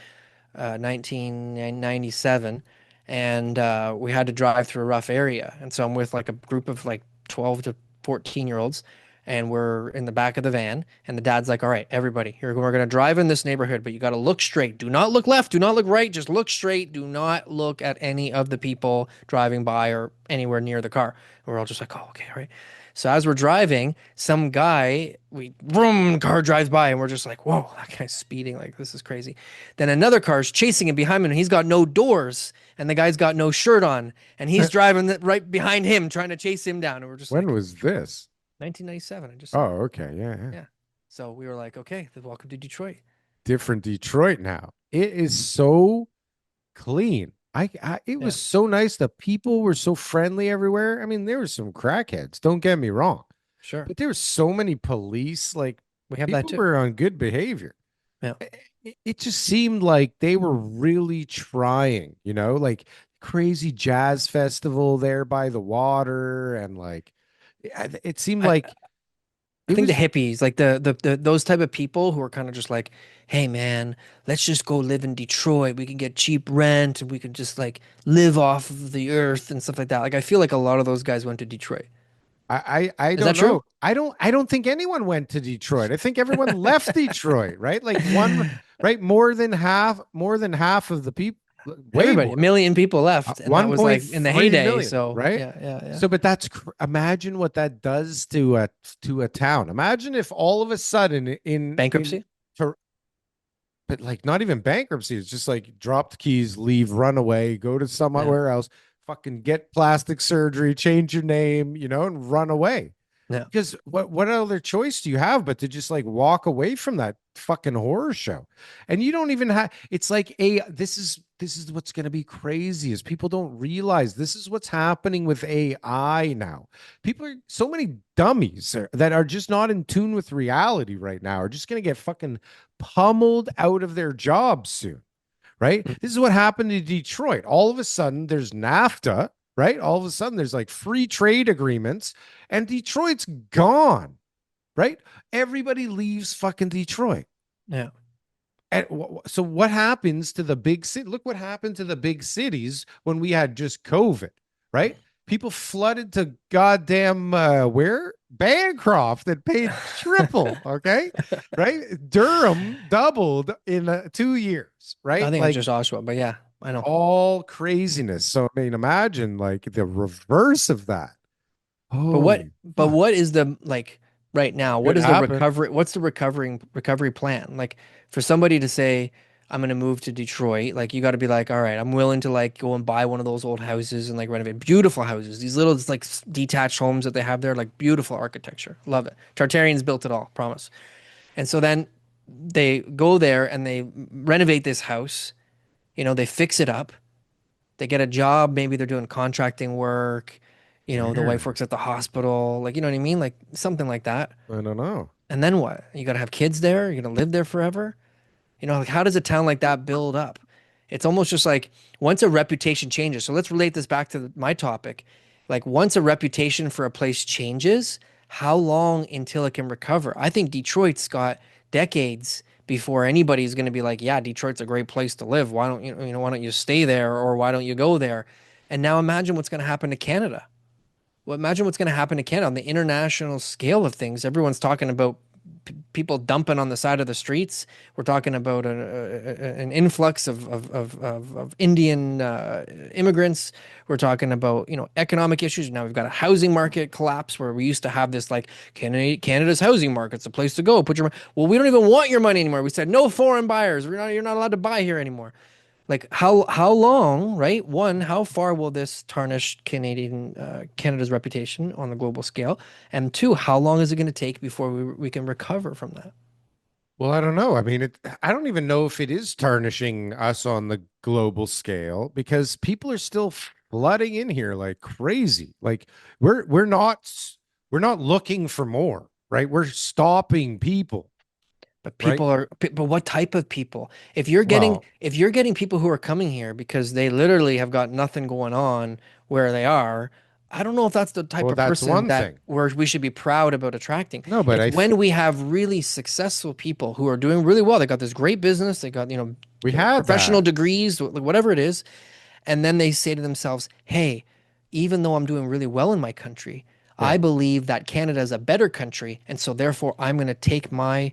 B: 1997, and we had to drive through a rough area. And so I'm with like a group of like 12 to 14-year-olds, and we're in the back of the van. And the dad's like, "All right, everybody, here we're going to drive in this neighborhood, but you got to look straight. Do not look left. Do not look right. Just look straight. Do not look at any of the people driving by or anywhere near the car." And we're all just like, "Oh, okay, all right." So as we're driving, some guy, vroom, car drives by, and we're just like, whoa, that guy's speeding. Like, this is crazy. Then another car's chasing him behind him, and he's got no doors, and the guy's got no shirt on, and he's driving right behind him, trying to chase him down. And we're just
A: When
B: like,
A: was this?
B: 1997, I just said.
A: Oh, okay. Yeah, yeah.
B: Yeah. So we were like, okay, then welcome to Detroit.
A: Different Detroit now. It is so clean. It
B: Yeah,
A: was so nice. The people were so friendly everywhere. I mean, there were some crackheads, don't get me wrong,
B: sure.
A: but there were so many police, like
B: We have that
A: people
B: too.
A: were on good behavior.
B: Yeah.
A: It just seemed like they were really trying, like crazy jazz festival there by the water, and like it seemed
B: I,
A: like
B: I
A: it
B: think the
A: was.
B: hippies, like the those type of people who are kind of just like, hey man, let's just go live in Detroit. We can get cheap rent and we can just like live off of the earth and stuff like that. Like I feel like a lot of those guys went to Detroit.
A: I
B: Is that
A: don't
B: true?
A: know. I don't think anyone went to Detroit. I think everyone left Detroit, right? Like one, right? More than half of the people, way
B: Everybody, a
A: more.
B: million people left, and that was like in the
A: 1.3
B: heyday.
A: million,
B: So
A: right?
B: yeah, yeah, yeah.
A: So, but imagine what that does to a town. Imagine if all of a sudden in
B: Bankruptcy.
A: Tor- but like not even bankruptcy, it's just like drop the keys, leave, run away, go to
B: Yeah,
A: somewhere else, fucking get plastic surgery, change your name, and run away.
B: yeah.
A: Because what other choice do you have but to just like walk away from that fucking horror show? And you don't even have, it's like this is what's going to be crazy is people don't realize this is what's happening with AI now. People are so many dummies that are just not in tune with reality right now are just going to get fucking pummeled out of their jobs soon, right?
B: Mm.
A: This is what happened to Detroit. All of a sudden, there's NAFTA, right? All of a sudden, there's like free trade agreements, and Detroit's gone, right? Everybody leaves fucking Detroit.
B: Yeah.
A: And so, what happens to the big city? Look what happened to the big cities when we had just COVID, right? People flooded to goddamn where Bancroft that paid triple, okay, right? Durham doubled in 2 years,
B: I
A: right?
B: think it's
A: Like
B: just Oshawa, but yeah, I know.
A: all craziness. So I mean, imagine like the reverse of that.
B: But what
A: Holy
B: but
A: fuck!
B: what is the like right now? What
A: Could
B: is the
A: happen.
B: recovery? What's the recovery plan? Like for somebody to say, I'm gonna move to Detroit, like you got to be like, all right, I'm willing to like go and buy one of those old houses and like renovate beautiful houses. These little like detached homes that they have there, like beautiful architecture. Love it. Tartarians built it all, promise. And so then they go there and they renovate this house. They fix it up. They get a job. Maybe they're doing contracting work. The wife
A: Weird.
B: works at the hospital. Like, you know what I mean? Like something like that.
A: I don't know.
B: And then what? You got to have kids there. You're going to live there forever. Like how does a town like that build up? It's almost just like once a reputation changes. So let's relate this back to my topic. Like once a reputation for a place changes, how long until it can recover? I think Detroit's got decades before anybody's going to be like, yeah, Detroit's a great place to live. Why don't why don't you stay there or why don't you go there? And now imagine what's going to happen to Canada. Well, imagine what's going to happen to Canada on the international scale of things. Everyone's talking about people dumping on the side of the streets. We're talking about an influx of Indian immigrants. We're talking about economic issues. Now we've got a housing market collapse where we used to have this like Canada's housing market's a place to go. Well, we don't even want your money anymore. We said no foreign buyers. You're not allowed to buy here anymore. Like how long, right? One, how far will this tarnish Canada's reputation on the global scale? And two, how long is it going to take before we can recover from that?
A: Well, I don't know. I mean, I don't even know if it is tarnishing us on the global scale because people are still flooding in here like crazy. Like we're not looking for more, right? We're stopping people, right?
B: But what type of people? If you're getting
A: Well,
B: if you're getting people who are coming here because they literally have got nothing going on where they are, I don't know if that's the type
A: well,
B: of
A: that's
B: person
A: one
B: that
A: thing.
B: we should be proud about attracting.
A: No, but
B: It's when we have really successful people who are doing really well. They got this great business, they got,
A: we had
B: professional
A: that.
B: degrees, whatever it is, and then they say to themselves, "Hey, even though I'm doing really well in my country,
A: Yeah,
B: I believe that Canada is a better country, and so therefore I'm going to take my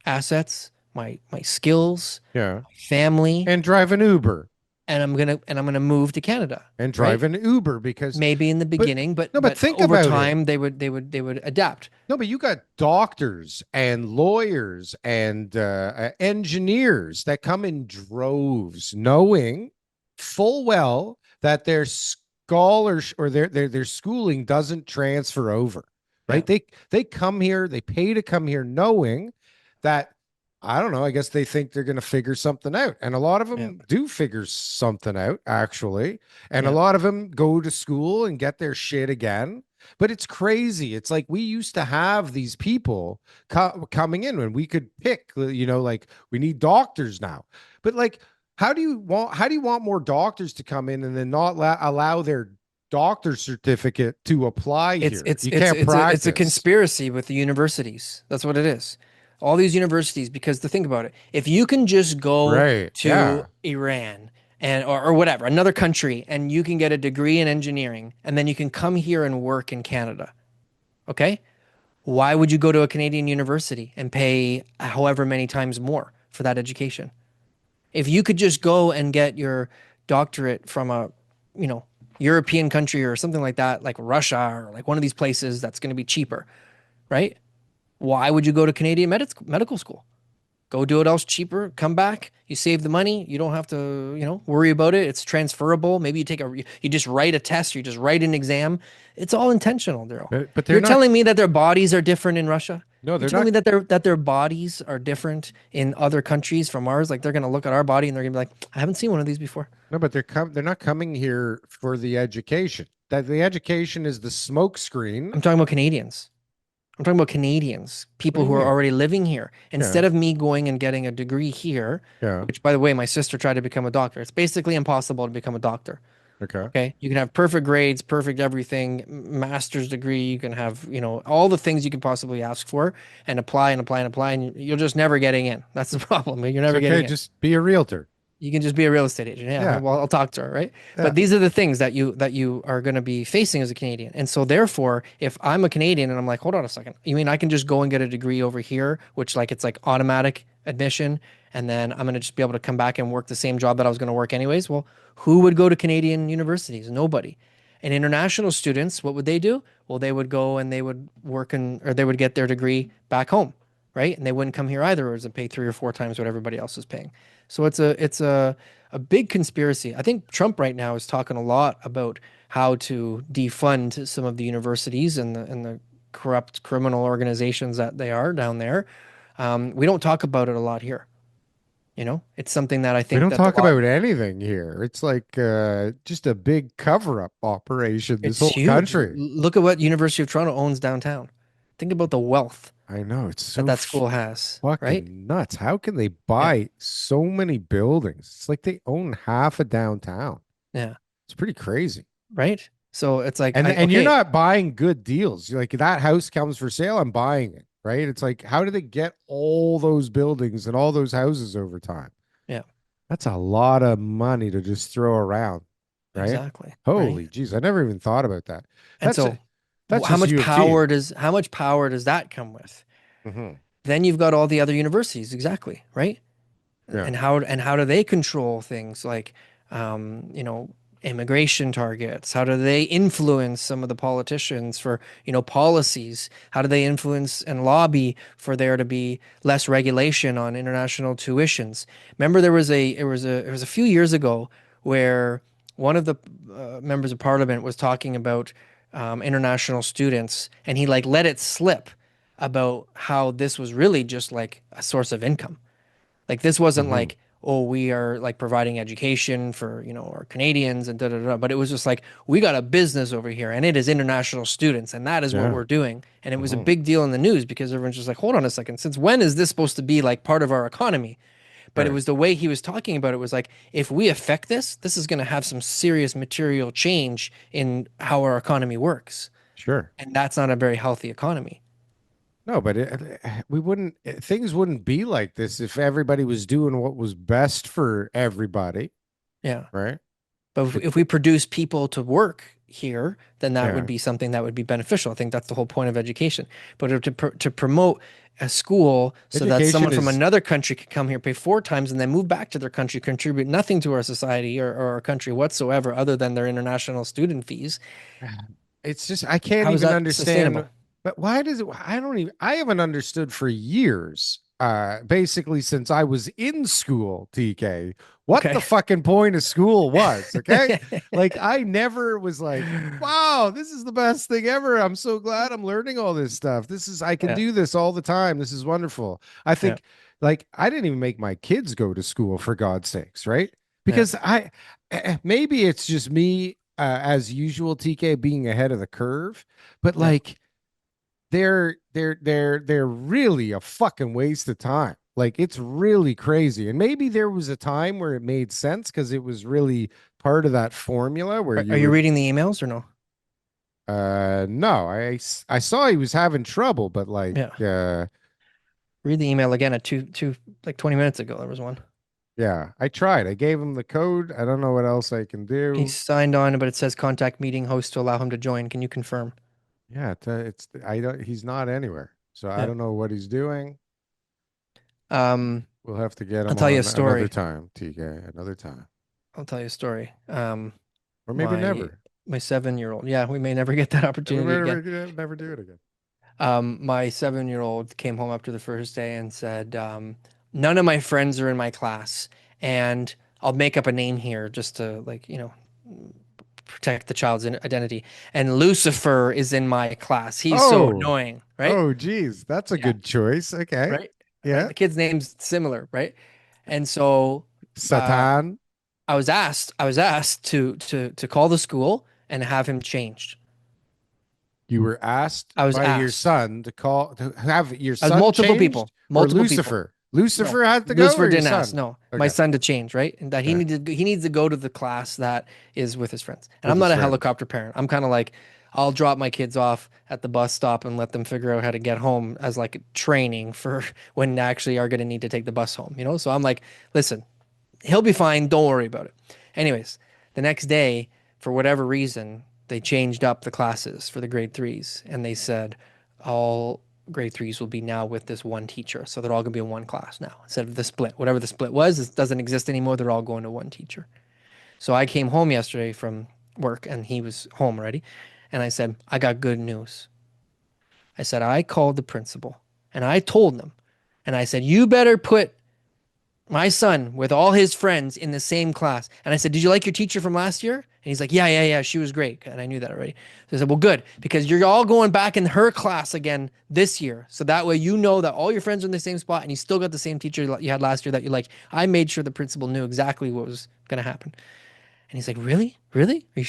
B: assets, my skills,
A: yeah,
B: my family,
A: and drive an Uber
B: and I'm gonna move to Canada,
A: and
B: right?
A: drive an Uber because,
B: Maybe in the
A: but
B: beginning, but
A: no, but think
B: over
A: about it.
B: time they would adapt.
A: No, but you got doctors and lawyers and engineers that come in droves, knowing full well that their scholars or their schooling doesn't transfer over,
B: Yeah,
A: right? They come here, they pay to come here, knowing that I don't know. I guess they think they're going to figure something out, and a lot of
B: yeah,
A: them do figure something out actually, and a
B: yeah.
A: lot of them go to school and get their shit again, but it's crazy. It's like we used to have these people coming in when we could pick, like we need doctors now. But like, how do you want more doctors to come in and then not allow their doctor's certificate to apply
B: It's
A: here?
B: it's
A: You
B: it's
A: can't
B: it's a
A: practice.
B: conspiracy with the universities. That's what it is. All these universities, because to think about it, if you can just go
A: Right.
B: to
A: Yeah.
B: Iran or whatever, another country, and you can get a degree in engineering, and then you can come here and work in Canada, okay? Why would you go to a Canadian university and pay however many times more for that education? If you could just go and get your doctorate from a, you know, European country or something like that, like Russia or like one of these places that's going to be cheaper, right? Why would you go to Canadian medical school? Go do it else cheaper, come back, you save the money, you don't have to, worry about it. It's transferable. Maybe you just write a test, you just write an exam. It's all intentional, Daryl.
A: But they're
B: You're
A: not.
B: telling me that their bodies are different in Russia?
A: No,
B: You're
A: they're
B: telling
A: not.
B: me that their bodies are different in other countries from ours? Like they're gonna look at our body and they're gonna be like, I haven't seen one of these before.
A: No, but they're not coming here for the education. That the education is the smoke screen.
B: I'm talking about Canadians. I'm talking about Canadians,
A: What do
B: people
A: you
B: who are
A: mean?
B: already living here.
A: Yeah.
B: Instead of me going and getting a degree here,
A: Yeah.
B: which by the way, my sister tried to become a doctor. It's basically impossible to become a doctor.
A: Okay.
B: Okay. You can have perfect grades, perfect everything, master's degree. You can have, all the things you could possibly ask for and apply and apply and apply. And you're just never getting in. That's the problem. You're
A: It's
B: never
A: okay.
B: getting in.
A: Just be a realtor.
B: You can just be a real estate agent. Yeah,
A: Yeah.
B: well, I'll talk to her, right?
A: Yeah.
B: But these are the things that you are going to be facing as a Canadian. And so therefore, if I'm a Canadian and I'm like, hold on a second, you mean I can just go and get a degree over here, which like it's like automatic admission, and then I'm going to just be able to come back and work the same job that I was going to work anyways? Well, who would go to Canadian universities? Nobody. And international students, what would they do? Well, they would go and they would work or they would get their degree back home, right? And they wouldn't come here either, or is it pay 3 or 4 times what everybody else is paying? So it's a big conspiracy. I think Trump right now is talking a lot about how to defund some of the universities and the corrupt criminal organizations that they are down there. We don't talk about it a lot here. It's something that I
A: We
B: think
A: don't
B: that the
A: talk
B: lot
A: about anything here. It's like just a big cover-up operation, this
B: it's
A: whole
B: huge.
A: country.
B: Look at what University of Toronto owns downtown. Think about the wealth
A: I know it's
B: that
A: so
B: that school has, right?
A: fucking nuts. How can they
B: Yeah,
A: buy so many buildings? It's like they own half of downtown.
B: yeah,
A: It's pretty crazy.
B: right. So it's like
A: And you're
B: okay,
A: not buying good deals. You're like that house comes for sale, I'm buying it, right? It's like how do they get all those buildings and all those houses over time?
B: yeah,
A: That's a lot of money to just throw around, right?
B: exactly, right.
A: Holy jeez, I never even thought about that.
B: And
A: That's
B: so,
A: that's
B: how
A: just
B: much
A: U of T.
B: power does that come with?
A: Hmm.
B: Then you've got all the other universities, exactly, right?
A: Yeah,
B: And how do they control things like um, you know immigration targets? How do they influence some of the politicians for policies? How do they influence and lobby for there to be less regulation on international tuitions? Remember, there was a few years ago where one of the members of parliament was talking about international students, and he like let it slip about how this was really just like a source of income. Like this wasn't
A: hmm,
B: like, oh, we are like providing education for, our Canadians and da da da. But it was just like, we got a business over here and it is international students and that is what
A: yeah,
B: we're doing. And it was a
A: hmm,
B: big deal in the news because everyone's just like, hold on a second, since when is this supposed to be like part of our economy? But it
A: right,
B: was the way he was talking about it was like, if we affect this, this is going to have some serious material change in how our economy works.
A: sure.
B: And that's not a very healthy economy.
A: No, but we wouldn't, things wouldn't be like this if everybody was doing what was best for everybody,
B: Yeah.
A: right?
B: But if,
A: It,
B: if we produce people to work here, then that would
A: yeah,
B: be something that would be beneficial. I think that's the whole point of education. But to promote a school so that someone
A: education
B: from
A: is
B: another country could come here, pay 4 times, and then move back to their country, contribute nothing to our society or our country whatsoever, other than their international student fees.
A: it's just I can't
B: How is
A: even
B: that
A: understand.
B: sustainable?
A: But why does it? I don't even. I haven't understood for years. Basically since I was in school, TK, what the
B: Okay.
A: fucking point of school was. Okay, like I never was like, wow, this is the best thing ever. I'm so glad I'm learning all this stuff. This is I can
B: Yeah.
A: do this all the time. This is wonderful. I
B: Yeah.
A: think like I didn't even make my kids go to school for God's sakes, right?
B: Yeah.
A: Because maybe it's just me as usual, TK being ahead of the curve, but
B: Yeah.
A: like they're really a fucking waste of time. Like it's really crazy. And maybe there was a time where it made sense because it was really part of that formula where
B: Are
A: you
B: you
A: were
B: reading the emails or no?
A: no, I saw he was having trouble, but like
B: Yeah. Read the email again at like 20 minutes ago. There was one.
A: yeah, I tried. I gave him the code. I don't know what else I can
B: He's
A: do.
B: signed on, but it says contact meeting host to allow him to join. Can you confirm?
A: Yeah, it's I don't he's not anywhere. So I
B: Yeah.
A: don't know what he's doing.
B: Um,
A: We'll have to get
B: I'll
A: him
B: tell you a
A: on another
B: story.
A: time, TK, another time.
B: I'll tell you a story.
A: Or maybe
B: My
A: never.
B: my 7-year-old. Yeah, we may never get that
A: And we
B: opportunity again.
A: never do it again.
B: My 7-year-old came home after the first day and said, none of my friends are in my class, and I'll make up a name here just to like, protect the child's identity. And Lucifer is in my class. He's so
A: Oh,
B: annoying, right?
A: oh, geez, that's a
B: Yeah,
A: good choice. Okay,
B: right. Right.
A: yeah,
B: The kid's name's similar, right? And so uh,
A: Satan.
B: I was asked to call the school and have him changed.
A: You were asked
B: I was
A: by your
B: asked.
A: son to have your
B: As
A: son
B: multiple
A: changed,
B: people,
A: or
B: multiple people.
A: Lucifer.
B: No,
A: Lucifer had to go,
B: Lucifer
A: or your
B: didn't ask.
A: son.
B: No, my
A: Okay,
B: son to change, right? And that he
A: yeah,
B: needed he needs to go to the class that is with his friends. And
A: with
B: I'm
A: his
B: not a
A: friends.
B: helicopter parent. I'm kind of like, I'll drop my kids off at the bus stop and let them figure out how to get home as like training for when they actually are going to need to take the bus home. So I'm like, listen, he'll be fine. Don't worry about it. Anyways, the next day, for whatever reason, they changed up the classes for the grade threes, and they said all grade threes will be now with this one teacher. So they're all going to be in one class now instead of the split. Whatever the split was, it doesn't exist anymore. They're all going to one teacher. So I came home yesterday from work and he was home already. And I said, I got good news. I said, I called the principal and I told them, and I said, you better put my son with all his friends in the same class. And I said, did you like your teacher from last year? And he's like, yeah, she was great. And I knew that already. So I said, well, good, because you're all going back in her class again this year. So that way you know that all your friends are in the same spot and you still got the same teacher you had last year that you like. I made sure the principal knew exactly what was going to happen. And he's like, really? Really? Are you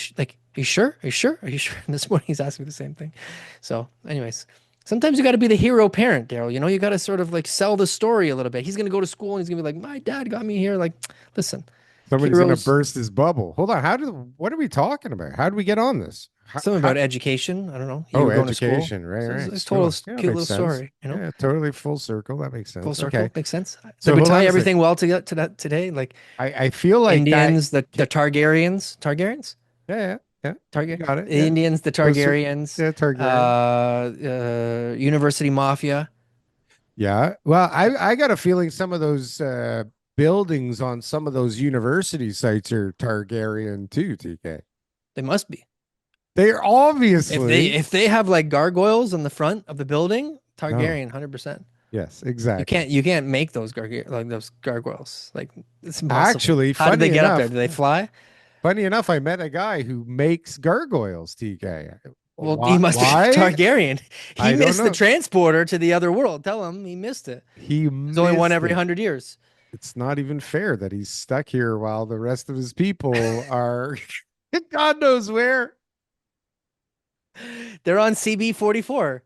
B: sure? Are you sure? Are you sure? And this morning he's asking me the same thing. So anyways, sometimes you got to be the hero parent, Darryl. You got to sort of like sell the story a little bit. He's going to go to school and he's going to be like, my dad got me here. Like, listen,
A: Somebody's gonna
B: heroes,
A: burst his bubble. Hold on. What are we talking about? How do we get on this?
B: something about education. I don't know. You
A: Oh,
B: were going to school.
A: education. Right,
B: So
A: right.
B: it's total
A: Cool. Yeah,
B: cute
A: makes
B: little
A: sense.
B: story,
A: Yeah, totally full circle. That makes
B: full
A: sense.
B: circle.
A: Okay.
B: Makes sense.
A: So
B: Did we
A: hold on
B: tie
A: a
B: everything well to that today? Like
A: I feel like that.
B: Indians, the Targaryens,
A: Yeah, yeah, yeah. You
B: Targaryen,
A: got it.
B: the
A: Yeah.
B: Indians, the
A: Those are-
B: Targaryens,
A: yeah, Targaryen.
B: University Mafia.
A: Yeah. Well, I got a feeling some of those buildings on some of those university sites are Targaryen too, TK.
B: They must be.
A: They're obviously.
B: If they have like gargoyles on the front of the building,
A: Oh,
B: Targaryen, 100%.
A: yes, exactly.
B: You can't make those gargoyles. Like it's impossible.
A: Actually,
B: How did they get up there? Did they fly?
A: funny enough, I met a guy who makes gargoyles, TK.
B: Well, he must be
A: Why?
B: Targaryen. He
A: I don't
B: missed the
A: know.
B: transporter to the other world. Tell him he missed it.
A: He
B: There's only one
A: missed
B: every
A: it.
B: 100 years.
A: It's not even fair that he's stuck here while the rest of his people are God knows where.
B: They're on CB 44.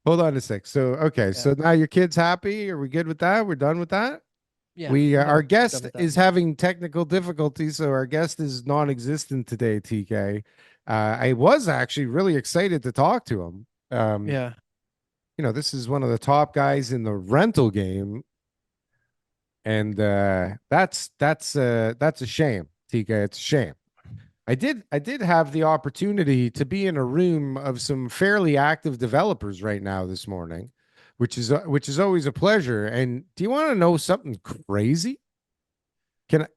A: Hold on a sec. So, okay.
B: Yeah.
A: So now your kid's happy. Are we good with that? We're done with that?
B: Yeah.
A: We
B: No,
A: our
B: done
A: guest
B: with that.
A: is having technical difficulties, so our guest is non-existent today, TK. I was actually really excited to talk to him.
B: Yeah.
A: This is one of the top guys in the rental game, and that's a shame, TK. It's a shame. I did have the opportunity to be in a room of some fairly active developers right now this morning, which is always a pleasure. And do you want to know something crazy? Can I,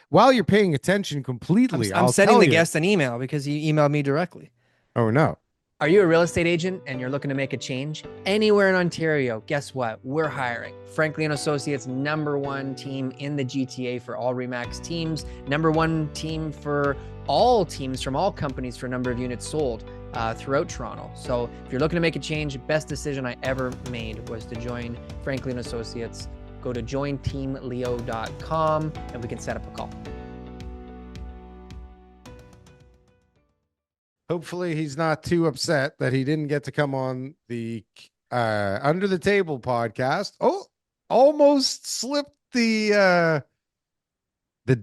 A: while you're paying attention completely,
B: I'm
A: I'll
B: sending
A: tell
B: the
A: you.
B: guest an email because he emailed me directly.
A: Oh no.
G: Are you a real estate agent and you're looking to make a change? Anywhere in Ontario, guess what? We're hiring. Frankly and Associates, #1 team in the GTA for all REMAX teams, #1 team for all teams from all companies for number of units sold throughout Toronto. So if you're looking to make a change, best decision I ever made was to join Frankly and Associates. Go to jointeamleo.com and we can set up a call.
A: Hopefully he's not too upset that he didn't get to come on the Under the Table podcast. Oh, almost slipped the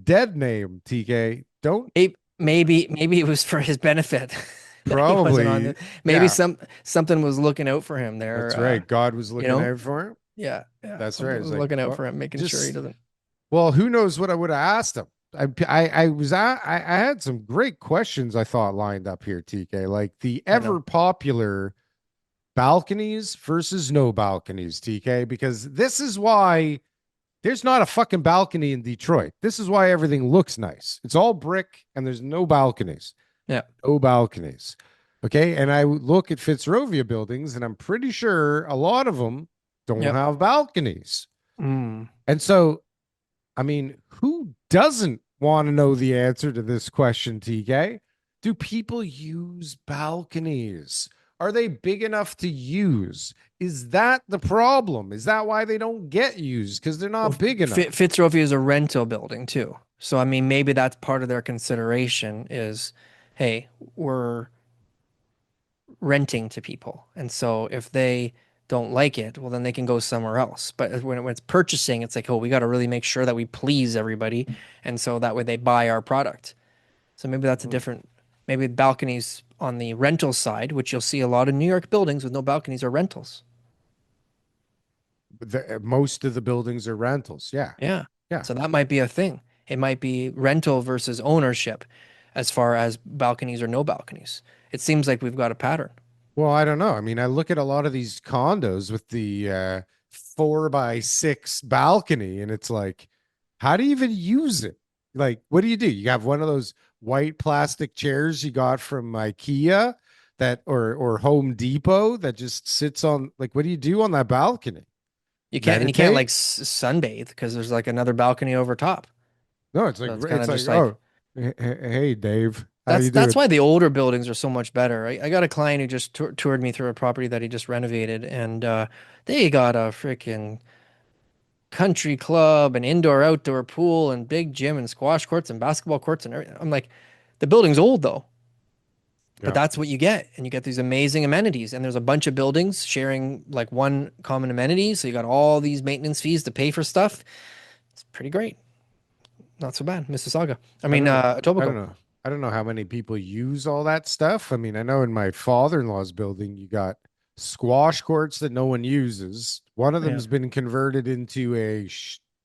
A: dead name, TK. Don't
B: Maybe it was for his benefit. that he wasn't
A: probably.
B: on Maybe
A: Yeah,
B: something was looking out for him there.
A: that's right. God was looking
B: know?
A: out for him.
B: Yeah.
A: That's
B: something
A: right.
B: was
A: It's like,
B: looking out
A: well,
B: for him, making sure he
A: just
B: doesn't.
A: well, who knows what I would have asked him. I had some great questions I thought lined up here, TK, like the
B: I know.
A: ever popular balconies versus no balconies, TK, because this is why there's not a fucking balcony in Detroit. This is why everything looks nice. It's all brick and there's no balconies.
B: Yeah.
A: No balconies. Okay. And I would look at Fitzrovia buildings and I'm pretty sure a lot of them don't
B: Yep.
A: have balconies.
B: Mm.
A: And so, I mean, who doesn't want to know the answer to this question, TK? Do people use balconies? Are they big enough to use? Is that the problem? Is that why they don't get used? Because they're not big enough.
B: Fitzrovia is a rental building too. So, I mean, maybe that's part of their consideration is, hey, we're renting to people. And so if they don't like it, well, then they can go somewhere else. But when it's purchasing, it's like, oh, we got to really make sure that we please everybody. And so that way they buy our product. So maybe that's a different, maybe balconies on the rental side, which you'll see a lot of New York buildings with no balconies are rentals.
A: Most of the buildings are rentals. Yeah.
B: Yeah.
A: Yeah.
B: So that might be a thing. It might be rental versus ownership as far as balconies or no balconies. It seems like we've got a pattern.
A: Well, I don't know. I mean, I look at a lot of these condos with the 4x6 balcony, and it's like, how do you even use it? Like, what do? You have one of those white plastic chairs you got from IKEA that or Home Depot that just sits on, like, what do you do on that balcony?
B: You can't, and you can't like
A: Meditate?
B: sunbathe because there's like another balcony over top.
A: No,
B: So it's kind
A: it's
B: of
A: like,
B: just like
A: oh, hey Dave, how
B: that's
A: you
B: that's
A: doing?
B: why the older buildings are so much better. I got a client who just toured me through a property that he just renovated, and they got a freaking country club, an indoor outdoor pool, and big gym and squash courts and basketball courts and everything. I'm like, the building's old though, but
A: Yeah.
B: that's what you get, and you get these amazing amenities. And there's a bunch of buildings sharing like one common amenity, so you got all these maintenance fees to pay for stuff. It's pretty great. Not so bad, Mississauga. I
A: I
B: mean,
A: don't know. I don't
B: Etobicoke.
A: know. I don't know how many people use all that stuff. I mean, I know in my father-in-law's building, you got squash courts that no one uses. One of
B: Yeah,
A: them's been converted into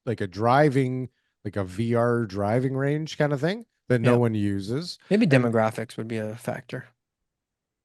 A: like a driving, like a VR driving range kind of thing that no
B: yeah.
A: one uses.
B: Maybe
A: And
B: demographics would be a factor.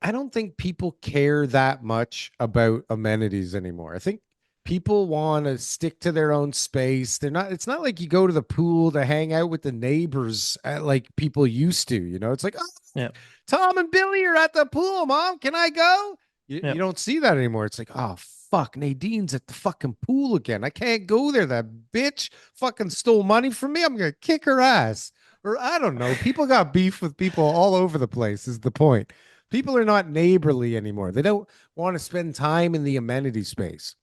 A: I don't think people care that much about amenities anymore. I think people want to stick to their own space. It's not like you go to the pool to hang out with the neighbors like people used to, you know? It's like, oh,
B: Yeah,
A: Tom and Billy are at the pool, Mom. Can I go?
B: yeah.
A: You don't see that anymore. It's like, oh, fuck, Nadine's at the fucking pool again. I can't go there. That bitch fucking stole money from me. I'm going to kick her ass. Or I don't know. People got beef with people all over the place, is the point. People are not neighborly anymore. They don't want to spend time in the amenity space.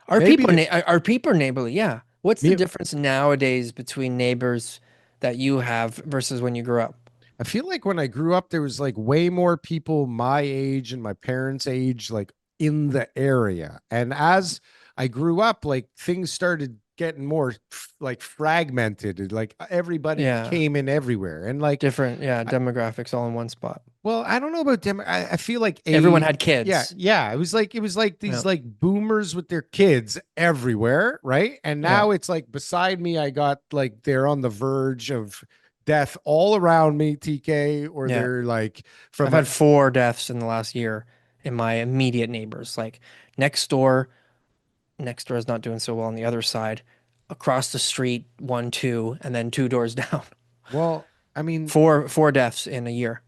B: Are
A: Maybe
B: people
A: the,
B: are people neighborly? Yeah. What's the
A: me,
B: difference nowadays between neighbors that you have versus when you grew up?
A: I feel like when I grew up, there was like way more people my age and my parents' age, like in the area. And as I grew up, like things started getting more like fragmented. Like everybody
B: Yeah,
A: came in everywhere. And like,
B: different. Yeah,
A: I,
B: demographics all in one spot.
A: well, I don't know about them. I feel like
B: Everyone
A: a
B: had
A: yeah,
B: kids.
A: yeah. It was like
B: Yeah,
A: these like boomers with their kids everywhere, right? And
B: yeah,
A: now it's like beside me, I got like they're on the verge of death all around me, TK, or
B: yeah.
A: they're like
B: I've
A: from
B: had 4 deaths in the last year in my immediate neighbors. Like next door, next door is not doing so well on the other side. Across the street, one, two, and then 2 doors down.
A: well, I mean,
B: Four deaths in a year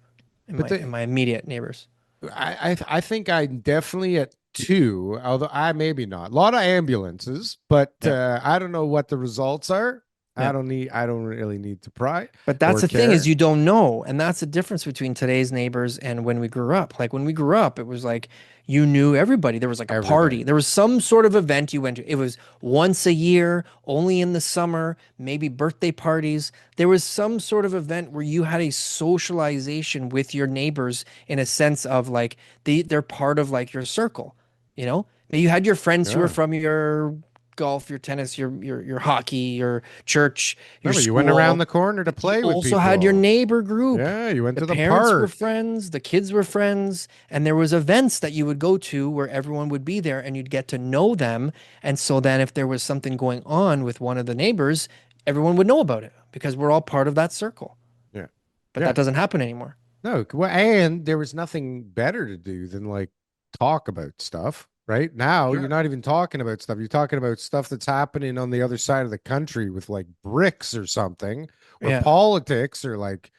B: in
A: but
B: my immediate neighbors.
A: I think I'm definitely at two, although I maybe not. A lot of ambulances, but
B: Yeah.
A: I don't know what the results are.
B: Yeah.
A: I don't really need to pry
B: But that's
A: or
B: the thing is
A: care.
B: you don't know. And that's the difference between today's neighbors and when we grew up. Like when we grew up, it was like you knew everybody. There was like a
A: Everybody.
B: party. There was some sort of event you went to. It was once a year, only in the summer, maybe birthday parties. There was some sort of event where you had a socialization with your neighbors in a sense of like they're part of like your circle, you know? You had your friends who were
A: Yeah.
B: from your golf, your tennis, your hockey, your church, your
A: Remember, you went around
B: school.
A: the corner to
B: But you
A: play with
B: also had your
A: people.
B: neighbor group.
A: Yeah, you went
B: The
A: to the
B: parents were
A: park.
B: friends, the kids were friends, and there was events that you would go to where everyone would be there and you'd get to know them. And so then if there was something going on with one of the neighbors, everyone would know about it because we're all part of that circle.
A: Yeah.
B: But
A: Yeah.
B: that doesn't happen anymore.
A: No, well, and there was nothing better to do than like talk about stuff. Right now, you're
B: Sure.
A: not even talking about stuff. You're talking about stuff that's happening on the other side of the country with like bricks or something, or
B: Yeah.
A: politics, or like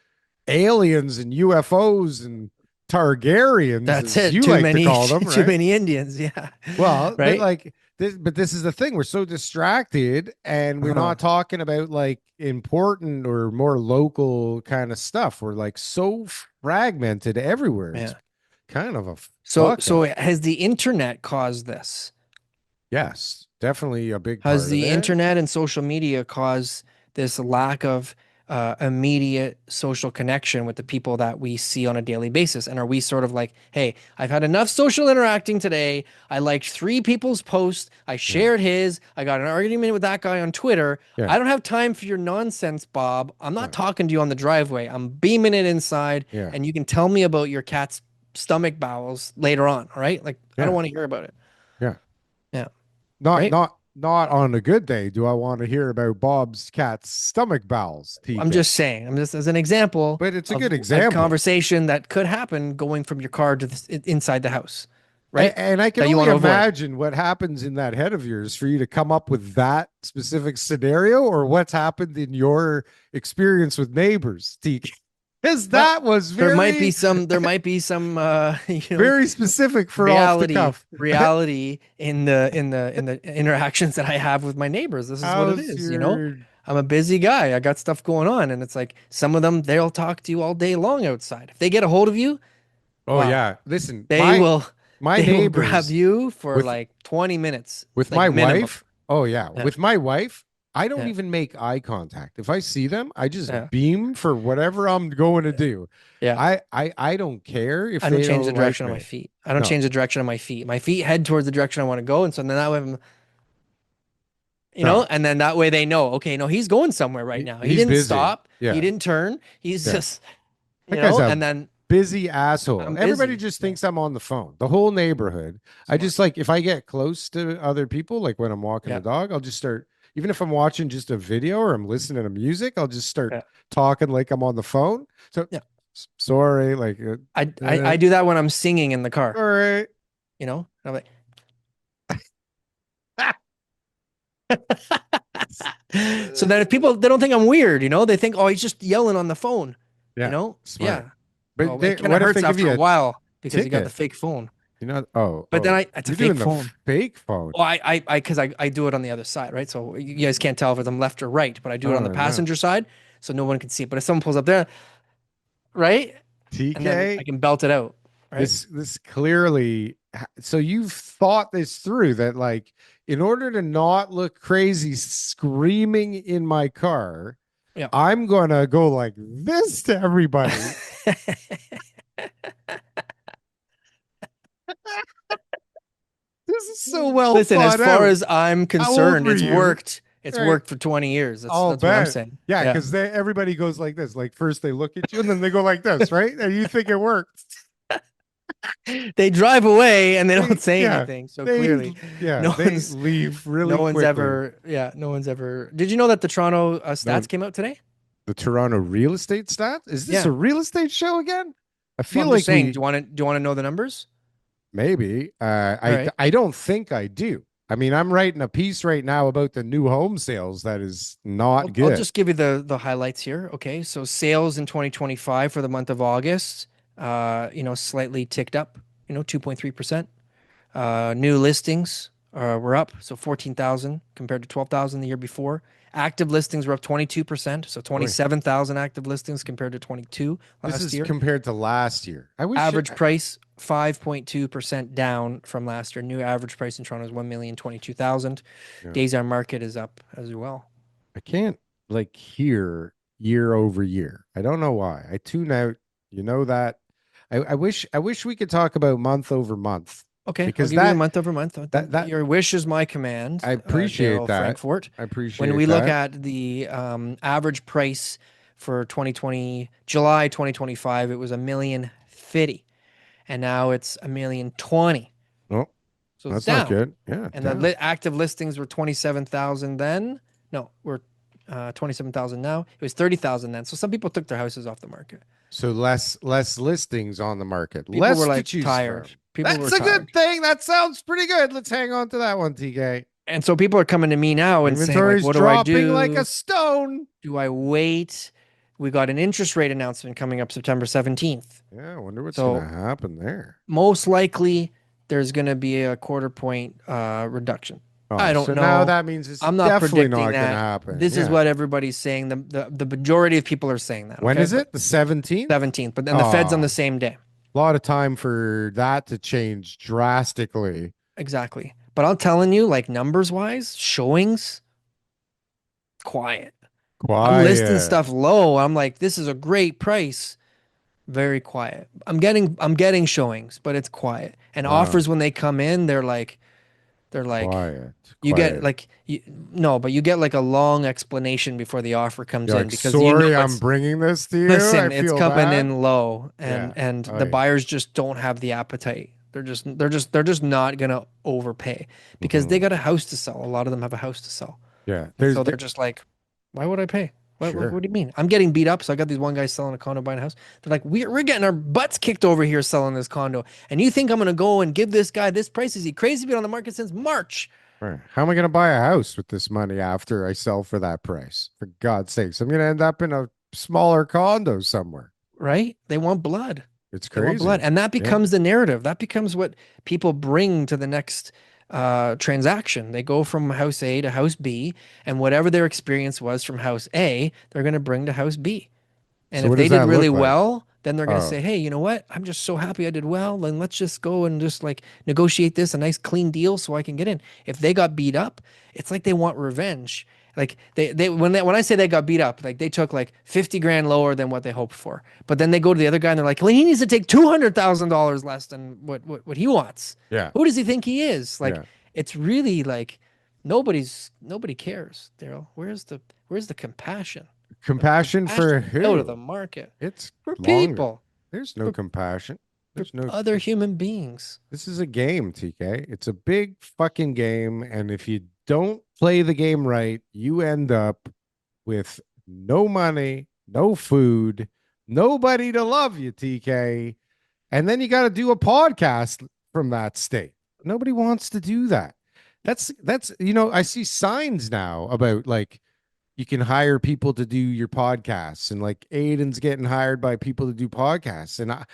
A: aliens and UFOs and Targaryens,
B: That's
A: as
B: it.
A: you
B: Too
A: like to
B: many
A: call them,
B: too
A: right?
B: many Indians. Yeah.
A: Well, but
B: Right?
A: like this is the thing. We're so distracted and we're
B: Uh-huh.
A: not talking about like important or more local kind of stuff. We're like so fragmented everywhere. It's
B: Yeah.
A: kind of a
B: So
A: fuck
B: so
A: up.
B: has the internet caused this?
A: Yes, definitely a big
B: Has
A: part of
B: the
A: it.
B: internet and social media caused this lack of immediate social connection with the people that we see on a daily basis? And are we sort of like, hey, I've had enough social interacting today. I liked 3 people's posts. I
A: Yeah.
B: shared his. I got an argument with that guy on Twitter.
A: Yeah.
B: I don't have time for your nonsense, Bob. I'm not
A: No.
B: talking to you on the driveway. I'm beaming it inside,
A: Yeah.
B: and you can tell me about your cat's stomach bowels later on. All right? Like, I don't
A: Yeah.
B: want to hear about it.
A: Yeah.
B: Yeah.
A: Not
B: Right?
A: not not on a good day do I want to hear about Bob's cat's stomach bowels,
B: I'm
A: TK.
B: just saying. I'm just as an example
A: But it's a
B: of
A: good
B: a
A: example.
B: conversation that could happen going from your car to inside the house. right?
A: And I can
B: That you
A: only
B: want to avoid.
A: imagine what happens in that head of yours for you to come up with that specific scenario, or what's happened in your experience with neighbors, TK. Because
B: Well,
A: that was
B: there might be some
A: very specific for off the
B: reality
A: cuff.
B: in the interactions that I have with my neighbors. This is what it
A: How's
B: is, you know?
A: your
B: I'm a busy guy. I got stuff going on, and it's like some of them they'll talk to you all day long outside. If they get a hold of you,
A: Oh
B: wow,
A: yeah. Listen,
B: they will
A: my
B: they will grab
A: neighbors
B: you for
A: with
B: like 20 minutes,
A: with
B: like
A: my
B: minimum.
A: wife. Oh yeah,
B: Yeah,
A: with my wife, I don't
B: yeah,
A: even make eye contact. If I see them, I
B: yeah,
A: just beam for whatever I'm going to do.
B: yeah.
A: I don't care if
B: I don't
A: they
B: change the
A: don't like
B: direction of my
A: me.
B: feet. I don't
A: No.
B: change the direction of my feet. My feet head towards the direction I want to go, and so then that way I'm,
A: No.
B: and then that way they know, okay, no, he's going somewhere right now. He
A: He's
B: didn't
A: busy.
B: stop. He
A: Yeah.
B: didn't turn. He's
A: Yeah.
B: just,
A: That guy's a
B: and then
A: busy asshole.
B: I'm
A: Everybody
B: busy.
A: just
B: Yeah,
A: thinks I'm on the phone. The whole neighborhood. I
B: smart.
A: just like if I get close to other people, like when I'm walking
B: Yeah,
A: the dog, I'll just start, even if I'm watching just a video or I'm listening to music, I'll just start
B: yeah,
A: talking like I'm on the phone. So
B: yeah.
A: sorry, like
B: I do that when I'm singing in the car,
A: all right.
B: And I'm like, so then if people they don't think I'm weird, they think, oh, he's just yelling on the phone,
A: Yeah,
B: Yeah.
A: smart. But
B: Well, it kind of
A: what if
B: hurts
A: they give
B: after
A: you
B: a
A: a
B: while because you got the
A: ticket?
B: fake phone. But then
A: Oh,
B: it's a
A: you're
B: fake
A: doing the
B: phone.
A: fake phone.
B: Well, because I do it on the other side, right? So you guys can't tell if I'm left or right, but I do it on
A: Oh,
B: the
A: I know.
B: passenger side, so no one can see it. But if someone pulls up there, right, and then I
A: TK,
B: can belt it out, right?
A: this clearly, so you've thought this through that, like, in order to not look crazy screaming in my car,
B: Yeah.
A: I'm gonna go like this to everybody. This is so well
B: Listen, as
A: thought
B: far
A: out.
B: as I'm
A: How old
B: concerned,
A: were
B: it's
A: you?
B: worked. It's
A: Right.
B: worked for 20 years.
A: I'll
B: That's what I'm
A: bet.
B: saying.
A: Yeah,
B: Yeah.
A: because everybody goes like this. Like first they look at you and then they go like this, right? And you think it worked.
B: They drive away and they don't say
A: Yeah,
B: anything. So
A: they
B: clearly,
A: yeah,
B: no
A: they
B: one's
A: leave
B: no
A: really
B: one's
A: quickly.
B: ever no one's ever. Did you know that the Toronto
A: No,
B: stats came out today?
A: the Toronto real estate stat. Is this a
B: Yeah.
A: real estate show again? I
B: Well,
A: feel
B: I'm just
A: like
B: saying,
A: we
B: do you want to know the numbers?
A: maybe.
B: All right.
A: I don't think I do. I mean, I'm writing a piece right now about the new home sales that is not
B: I'll
A: good.
B: just give you the highlights here. Okay. So sales in 2025 for the month of August, slightly ticked up, 2.3%. New listings were up, so 14,000 compared to 12,000 the year before. Active listings were up 22%, so
A: Boy,
B: 27,000 active listings compared to 22
A: this
B: last
A: is
B: year.
A: compared to last year. I wish
B: Average price 5.2% down from last year. New average price in Toronto is 1,022,000.
A: yeah,
B: Days on market is up as well.
A: I can't like hear year over year. I don't know why. I tune out. You know that. I wish we could talk about month over month
B: Okay, I'll
A: because
B: give you the month over month.
A: that
B: Your wish is my command,
A: I appreciate
B: Darryl
A: that.
B: Frankfort.
A: I
B: When
A: appreciate
B: we look
A: that.
B: at the average price for 2020, July 2025, it was a million fifty, and now it's a million 20.
A: Oh,
B: So it's
A: that's not
B: down.
A: good. Yeah,
B: And the
A: down.
B: active listings were 27,000 then. No, we're 27,000 now. It was 30,000 then. So some people took their houses off the market.
A: So less listings on the market,
B: People were
A: less to
B: like
A: choose
B: tired.
A: from.
B: People were
A: That's a
B: tired.
A: good thing. That sounds pretty good. Let's hang on to that one, TK.
B: And so people are coming to me now and saying, like,
A: Inventory's
B: what do I
A: dropping like a
B: do?
A: stone.
B: Do I wait? We got an interest rate announcement coming up September 17th.
A: Yeah, I wonder what's
B: So
A: gonna happen there.
B: most likely there's going to be a quarter point reduction. I
A: Oh,
B: don't
A: so now
B: know.
A: that means it's
B: I'm not
A: definitely
B: predicting
A: not gonna
B: that.
A: happen.
B: This is
A: Yeah.
B: what everybody's saying. The majority of people are saying that.
A: When
B: Okay,
A: is
B: but
A: it? The 17th?
B: 17th. But then the Fed's on
A: Oh,
B: the same day.
A: a lot of time for that to change drastically.
B: Exactly. But I'm telling you, like numbers wise, showings, quiet. I'm listing
A: Quiet.
B: stuff low. I'm like, this is a great price. Very quiet. I'm getting showings, but it's quiet. And
A: Wow.
B: offers when they come in, they're like
A: Quiet.
B: you get
A: Quiet.
B: like no, but you get like a long explanation before the offer comes
A: You're
B: in
A: like,
B: because you know
A: sorry, I'm
B: it's
A: bringing this to you. I
B: listen, it's
A: feel
B: coming
A: bad.
B: in low and
A: Yeah.
B: and
A: Oh
B: the
A: yeah.
B: buyers just don't have the appetite. They're just not gonna overpay because they
A: Mhm.
B: got a house to sell. A lot of them have a house to sell.
A: Yeah.
B: And so they're just like, why would I pay?
A: Sure.
B: What do you mean? I'm getting beat up. So I got these one guys selling a condo, buying a house. They're like, we're getting our butts kicked over here selling this condo. And you think I'm going to go and give this guy this price? Is he crazy? Been on the market since March,
A: Right. How am I going to buy a house with this money after I sell for that price? For God's sakes, I'm going to end up in a smaller condo somewhere.
B: right? They want blood.
A: It's
B: They want blood.
A: crazy.
B: And that
A: Yeah.
B: becomes the narrative. That becomes what people bring to the next transaction. They go from house A to house B, and whatever their experience was from house A, they're going to bring to house B. And
A: So
B: if
A: what
B: they
A: does
B: did
A: that
B: really
A: look like?
B: well, then they're going to
A: Oh,
B: say, hey, you know what? I'm just so happy I did well. Then let's just go and just like negotiate this a nice clean deal so I can get in. If they got beat up, it's like they want revenge. Like when I say they got beat up, like they took like 50 grand lower than what they hoped for. But then they go to the other guy and they're like, well, he needs to take $200,000 less than what he wants.
A: yeah.
B: Who does he think he is? Like
A: Yeah.
B: it's really like nobody cares, Daryl. Where's the compassion? The
A: Compassion for
B: compassion's out of
A: who?
B: the market
A: It's
B: for
A: longer.
B: people,
A: There's no
B: for,
A: compassion.
B: for
A: There's no.
B: other human beings.
A: This is a game, TK. It's a big fucking game. And if you don't play the game right, you end up with no money, no food, nobody to love you, TK. And then you got to do a podcast from that state. Nobody wants to do that. I see signs now about like you can hire people to do your podcasts, and like Aiden's getting hired by people to do podcasts. And
B: What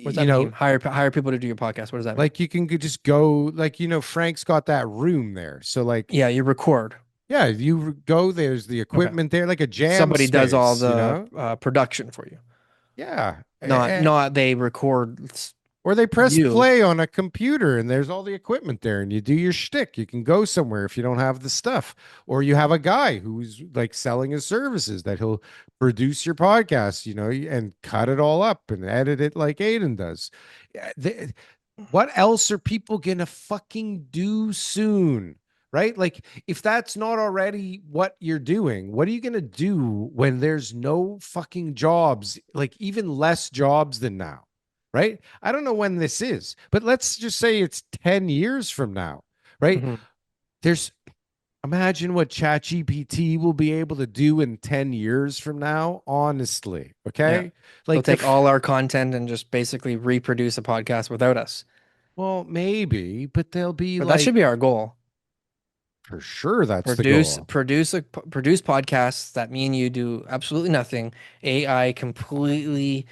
B: does
A: you
B: that
A: know,
B: mean? Hire people to do your podcast. What does that mean?
A: like you can just go, like, Frank's got that room there. So like,
B: Yeah, you record.
A: yeah, you go, there's the
B: Okay.
A: equipment there, like a jam
B: Somebody does all
A: space,
B: the production for you.
A: Yeah.
B: Not they record
A: Or they press
B: you.
A: play on a computer and there's all the equipment there and you do your shtick. You can go somewhere if you don't have the stuff. Or you have a guy who's like selling his services that he'll produce your podcast, and cut it all up and edit it like Aiden does. What else are people gonna fucking do soon? Right? Like, if that's not already what you're doing, what are you gonna do when there's no fucking jobs, like even less jobs than now? Right? I don't know when this is, but let's just say it's 10 years from now, right?
B: Mhm.
A: There's Imagine what ChatGPT will be able to do in 10 years from now, honestly.
B: Yeah.
A: Okay?
B: They'll
A: Like
B: take all our content and just basically reproduce a podcast without us.
A: well, maybe, but they'll be
B: But that
A: like
B: should be our goal.
A: for sure that's the
B: Produce
A: goal.
B: produce podcasts that me and you do absolutely nothing. AI completely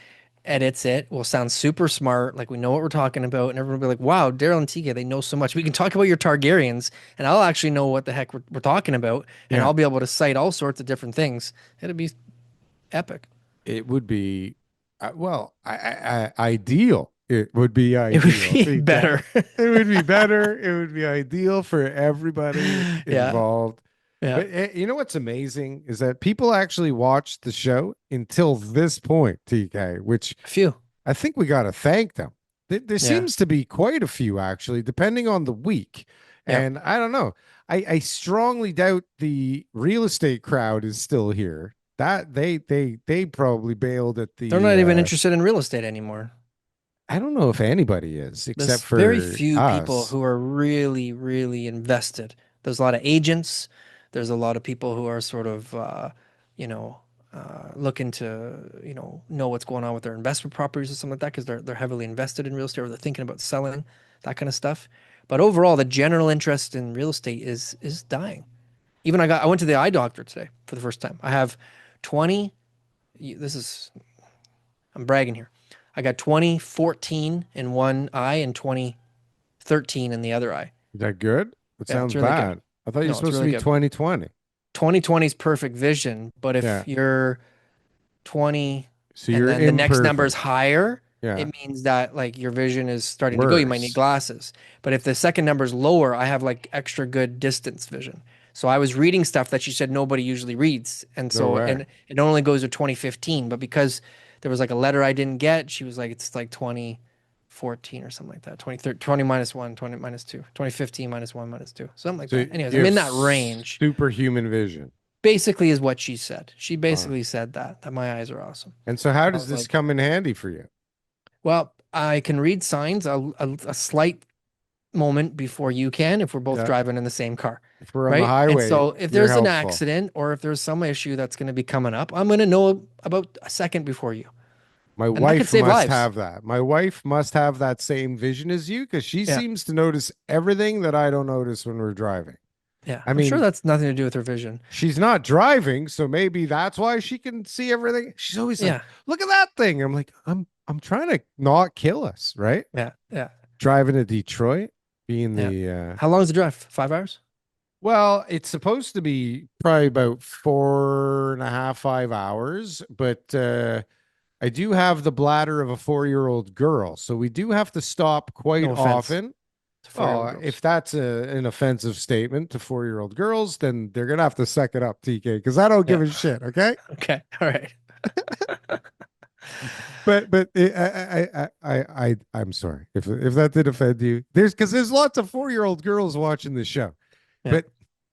B: edits it. Will sound super smart, like we know what we're talking about, and everyone will be like, "Wow, Daryl and TK, they know so much." We can talk about your Targaryens, and I'll actually know what the heck we're talking about, and
A: Yeah.
B: I'll be able to cite all sorts of different things. It'd be epic.
A: It would be well, ideal. It would be
B: It would
A: ideal.
B: be better.
A: It would be better. It would be ideal for everybody
B: Yeah,
A: involved.
B: yeah.
A: But you know what's amazing is that people actually watched the show until this point, TK, which
B: A few.
A: I think we got to thank them. There
B: Yeah,
A: seems to be quite a few actually, depending on the week.
B: yeah.
A: And I don't know. I strongly doubt the real estate crowd is still here. That they probably bailed at
B: They're
A: the
B: not even interested in real estate anymore.
A: I don't know if anybody is except
B: There's very
A: for
B: few people
A: us.
B: who are really, really invested. There's a lot of agents. There's a lot of people who are sort of, looking to, know what's going on with their investment properties or something like that because they're heavily invested in real estate or they're thinking about selling, that kind of stuff. But overall, the general interest in real estate is dying. Even I went to the eye doctor today for the first time. I have 20. This is I'm bragging here. I got 2014 in one eye and 2013 in the other eye.
A: Is that good? It
B: Yeah,
A: sounds
B: it's really good.
A: bad. I thought you were
B: No, it's
A: supposed to
B: really
A: be
B: good.
A: 2020.
B: 2020 is perfect vision, but if
A: Yeah.
B: you're 20
A: So
B: and
A: you're
B: then the next number is
A: imperfect.
B: higher,
A: Yeah.
B: it means that like your vision is starting to go. You might need
A: Worse.
B: glasses. But if the second number is lower, I have like extra good distance vision. So I was reading stuff that she said nobody usually reads. And
A: No
B: so
A: way.
B: and it only goes to 2015, but because there was like a letter I didn't get, she was like it's like 2014 or something like that. 20 minus 1, 20 minus 2, 2015 minus 1 minus 2. Something like
A: So
B: that. Anyways,
A: you
B: I'm
A: have
B: in that range.
A: superhuman vision.
B: Basically is what she said. She
A: Wow.
B: basically said that my eyes are awesome.
A: And so how
B: I
A: does
B: was
A: this
B: like,
A: come in handy for you?
B: well, I can read signs, a slight moment before you can if we're both
A: Yeah.
B: driving in the same car.
A: If we're on the
B: Right. And
A: highway,
B: so if
A: you're
B: there's an
A: helpful.
B: accident or if there's some issue that's going to be coming up, I'm going to know about a second before you.
A: My
B: And that could
A: wife
B: save
A: must
B: lives.
A: have that. My wife must have that same vision as you because she
B: Yeah.
A: seems to notice everything that I don't notice when we're driving.
B: Yeah.
A: I
B: I'm sure
A: mean,
B: that's nothing to do with her vision.
A: she's not driving, so maybe that's why she can see everything. She's always like,
B: Yeah.
A: "Look at that thing." I'm like, I'm trying to not kill us, right?
B: Yeah. Yeah.
A: Driving to Detroit, being
B: Yeah.
A: the
B: How long is the drive? 5 hours?
A: well, it's supposed to be probably about 4.5, 5 hours, but I do have the bladder of a 4-year-old girl, so we do have to stop quite
B: No offense
A: often.
B: to 4-year-old
A: Oh,
B: girls.
A: if that's an offensive statement to 4-year-old girls, then they're gonna have to suck it up, TK, because I don't give
B: Yeah.
A: a shit. Okay,
B: Okay. All right.
A: but I'm sorry if that did offend you. There's lots of 4-year-old girls watching the show,
B: Yeah.
A: but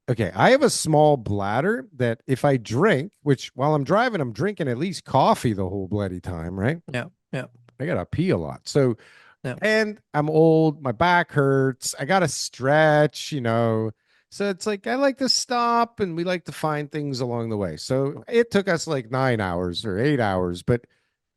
A: okay, I have a small bladder that if I drink, which while I'm driving, I'm drinking at least coffee the whole bloody time, right?
B: Yeah. Yeah.
A: I gotta pee a lot, so.
B: Yeah.
A: And I'm old, my back hurts. I got to stretch, you know. So it's like I like to stop and we like to find things along the way. So it took us like 9 hours or 8 hours, but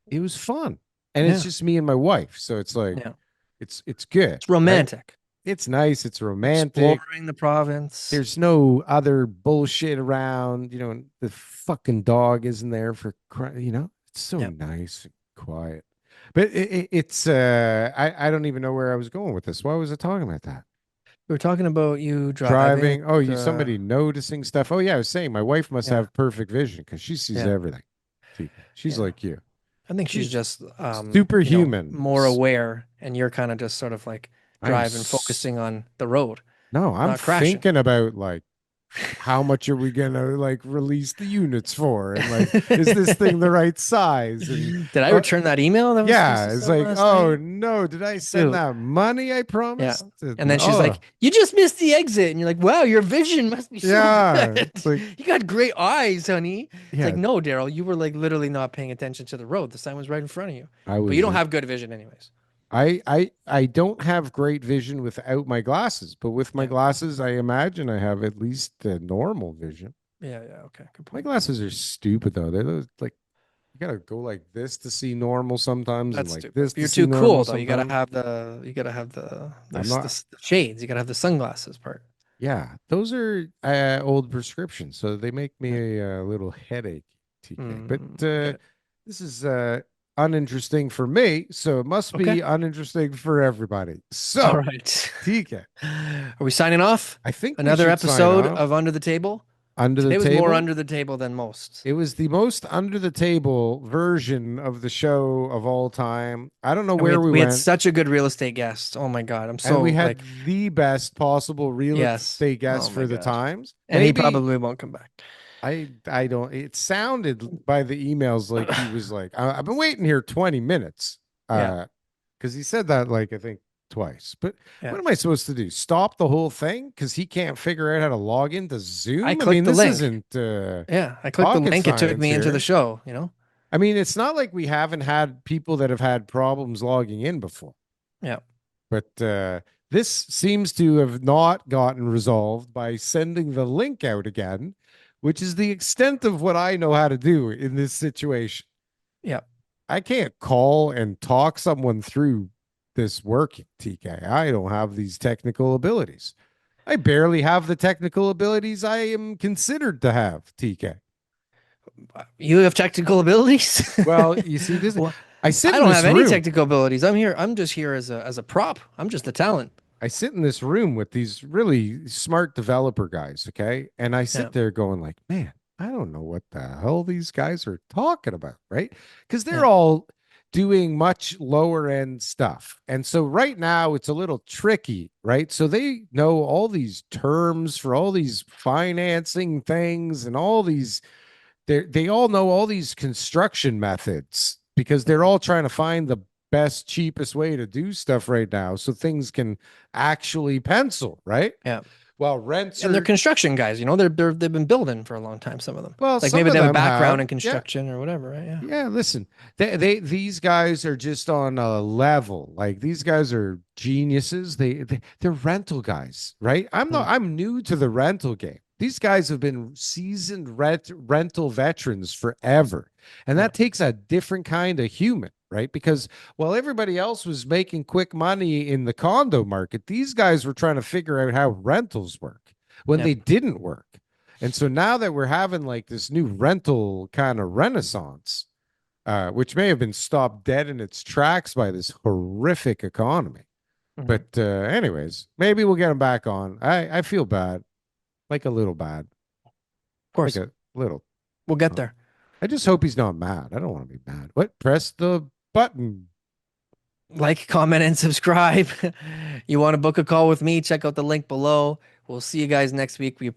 A: it was fun. And it's
B: Yeah.
A: just me and my wife. So it's like
B: Yeah.
A: it's good,
B: It's
A: right?
B: romantic.
A: It's nice, it's romantic.
B: Exploring the province.
A: There's no other bullshit around, you know, the fucking dog isn't there for you know, it's so
B: Yeah.
A: nice and quiet. But it's I don't even know where I was going with this. Why was I talking about that?
B: We were talking about you driving.
A: Driving. Oh, you somebody noticing stuff. Oh yeah, I was saying my wife must
B: Yeah.
A: have perfect vision because she sees
B: Yeah.
A: everything. TK. She's
B: Yeah.
A: like you.
B: I think she's
A: She's
B: just
A: superhuman.
B: more aware and you're kind of just sort of like
A: I'm
B: driving, focusing on the road,
A: no, I'm
B: not crashing.
A: thinking about like how much are we gonna like release the units for and like is this thing the right size and
B: Did I return that email that was supposed
A: yeah
B: to
A: it's
B: send
A: like
B: last
A: oh
B: night?
A: no did I send
B: Dude.
A: that money I
B: Yeah.
A: promised
B: And then she's
A: oh
B: like, "You just missed the exit." And you're like, "Wow, your vision must be so
A: yeah
B: good.
A: it's like
B: You got great eyes, honey." It's
A: yeah
B: like, "No, Daryl, you were like literally not paying attention to the road. The sign was right in front of you."
A: I
B: But you
A: was
B: don't have good vision anyways.
A: I don't have great vision without my glasses but with my
B: Yeah.
A: glasses I imagine I have at least the normal vision.
B: Yeah, yeah, okay. Good
A: My
B: point.
A: glasses are stupid though. They're like you gotta go like this to see normal sometimes and
B: That's
A: like
B: stupid.
A: this
B: But
A: to
B: you're
A: see
B: too
A: normal
B: cool though. You gotta
A: sometimes.
B: have the
A: I'm not.
B: the shades. You gotta have the sunglasses part.
A: Yeah, those are old prescriptions, so they make
B: Yeah.
A: me a little headache, TK. But
B: I get it.
A: this is uninteresting for me, so it must
B: Okay.
A: be uninteresting for everybody.
B: All
A: So,
B: right.
A: TK,
B: Are we signing off?
A: I think we
B: Another
A: should sign
B: episode
A: off
B: of Under the Table?
A: under the
B: Today was more
A: table.
B: under the table than most.
A: It was the most under the table version of the show of all time. I don't know
B: And we
A: where
B: had,
A: we
B: we had
A: went.
B: such a good real estate guest. Oh my God. I'm
A: And
B: so
A: we
B: like,
A: had the best possible real
B: yes.
A: estate
B: Oh
A: guest
B: my
A: for the
B: God.
A: times.
B: And he
A: Maybe
B: probably won't come back.
A: I don't. It sounded by the emails like he was like, I've been waiting here 20 minutes.
B: Yeah.
A: Because he said that like I think twice. But
B: Yeah.
A: what am I supposed to do? Stop the whole thing because he can't figure out how to log into Zoom.
B: I
A: I
B: clicked
A: mean,
B: the
A: this
B: link.
A: isn't
B: Yeah. I clicked the
A: rocket
B: link. It took
A: science
B: me into the
A: here.
B: show, you know?
A: I mean, it's not like we haven't had people that have had problems logging in before.
B: Yeah.
A: But this seems to have not gotten resolved by sending the link out again, which is the extent of what I know how to do in this situation.
B: Yeah.
A: I can't call and talk someone through this working, TK. I don't have these technical abilities. I barely have the technical abilities I am considered to have, TK.
B: You have technical abilities?
A: Well, you see, this
B: Well,
A: I sit
B: I
A: in
B: don't
A: this
B: have any
A: room.
B: technical abilities. I'm here. I'm just here as a prop. I'm just a talent.
A: I sit in this room with these really smart developer guys, okay? And I
B: Yeah.
A: sit there going like, man, I don't know what the hell these guys are talking about, right? Because they're
B: Yeah.
A: all doing much lower end stuff. And so right now it's a little tricky, right? So they know all these terms for all these financing things and all these they all know all these construction methods because they're all trying to find the best cheapest way to do stuff right now so things can actually pencil, right?
B: Yeah.
A: Well, rents
B: And they're
A: are
B: construction guys, they've been building for a long time, some of them.
A: well,
B: Like
A: some
B: maybe
A: of
B: they have a
A: them
B: background
A: have.
B: in
A: Yeah.
B: construction or whatever, right? Yeah.
A: Yeah, listen, these guys are just on a level. Like these guys are geniuses. They're rental guys, right?
B: Mm.
A: I'm new to the rental game. These guys have been seasoned rental veterans forever. And
B: Yeah.
A: that takes a different kind of human, right? Because while everybody else was making quick money in the condo market, these guys were trying to figure out how rentals work when
B: Yep.
A: they didn't work. And so now that we're having like this new rental kind of renaissance, which may have been stopped dead in its tracks by this horrific economy.
B: Mhm. Of
A: But anyways, maybe we'll get him back on. I feel bad, like a little bad, like
B: course.
A: a little.
B: We'll get there.
A: I just hope he's not mad. I don't want to be mad. What? Press the button.
B: Like, comment, and subscribe. You want to book a call with me? Check out the link below. We'll see you guys next week. We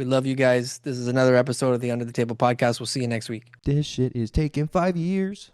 B: love you guys. This is another episode of the Under the Table podcast. We'll see you next week.
H: This shit is taking 5 years.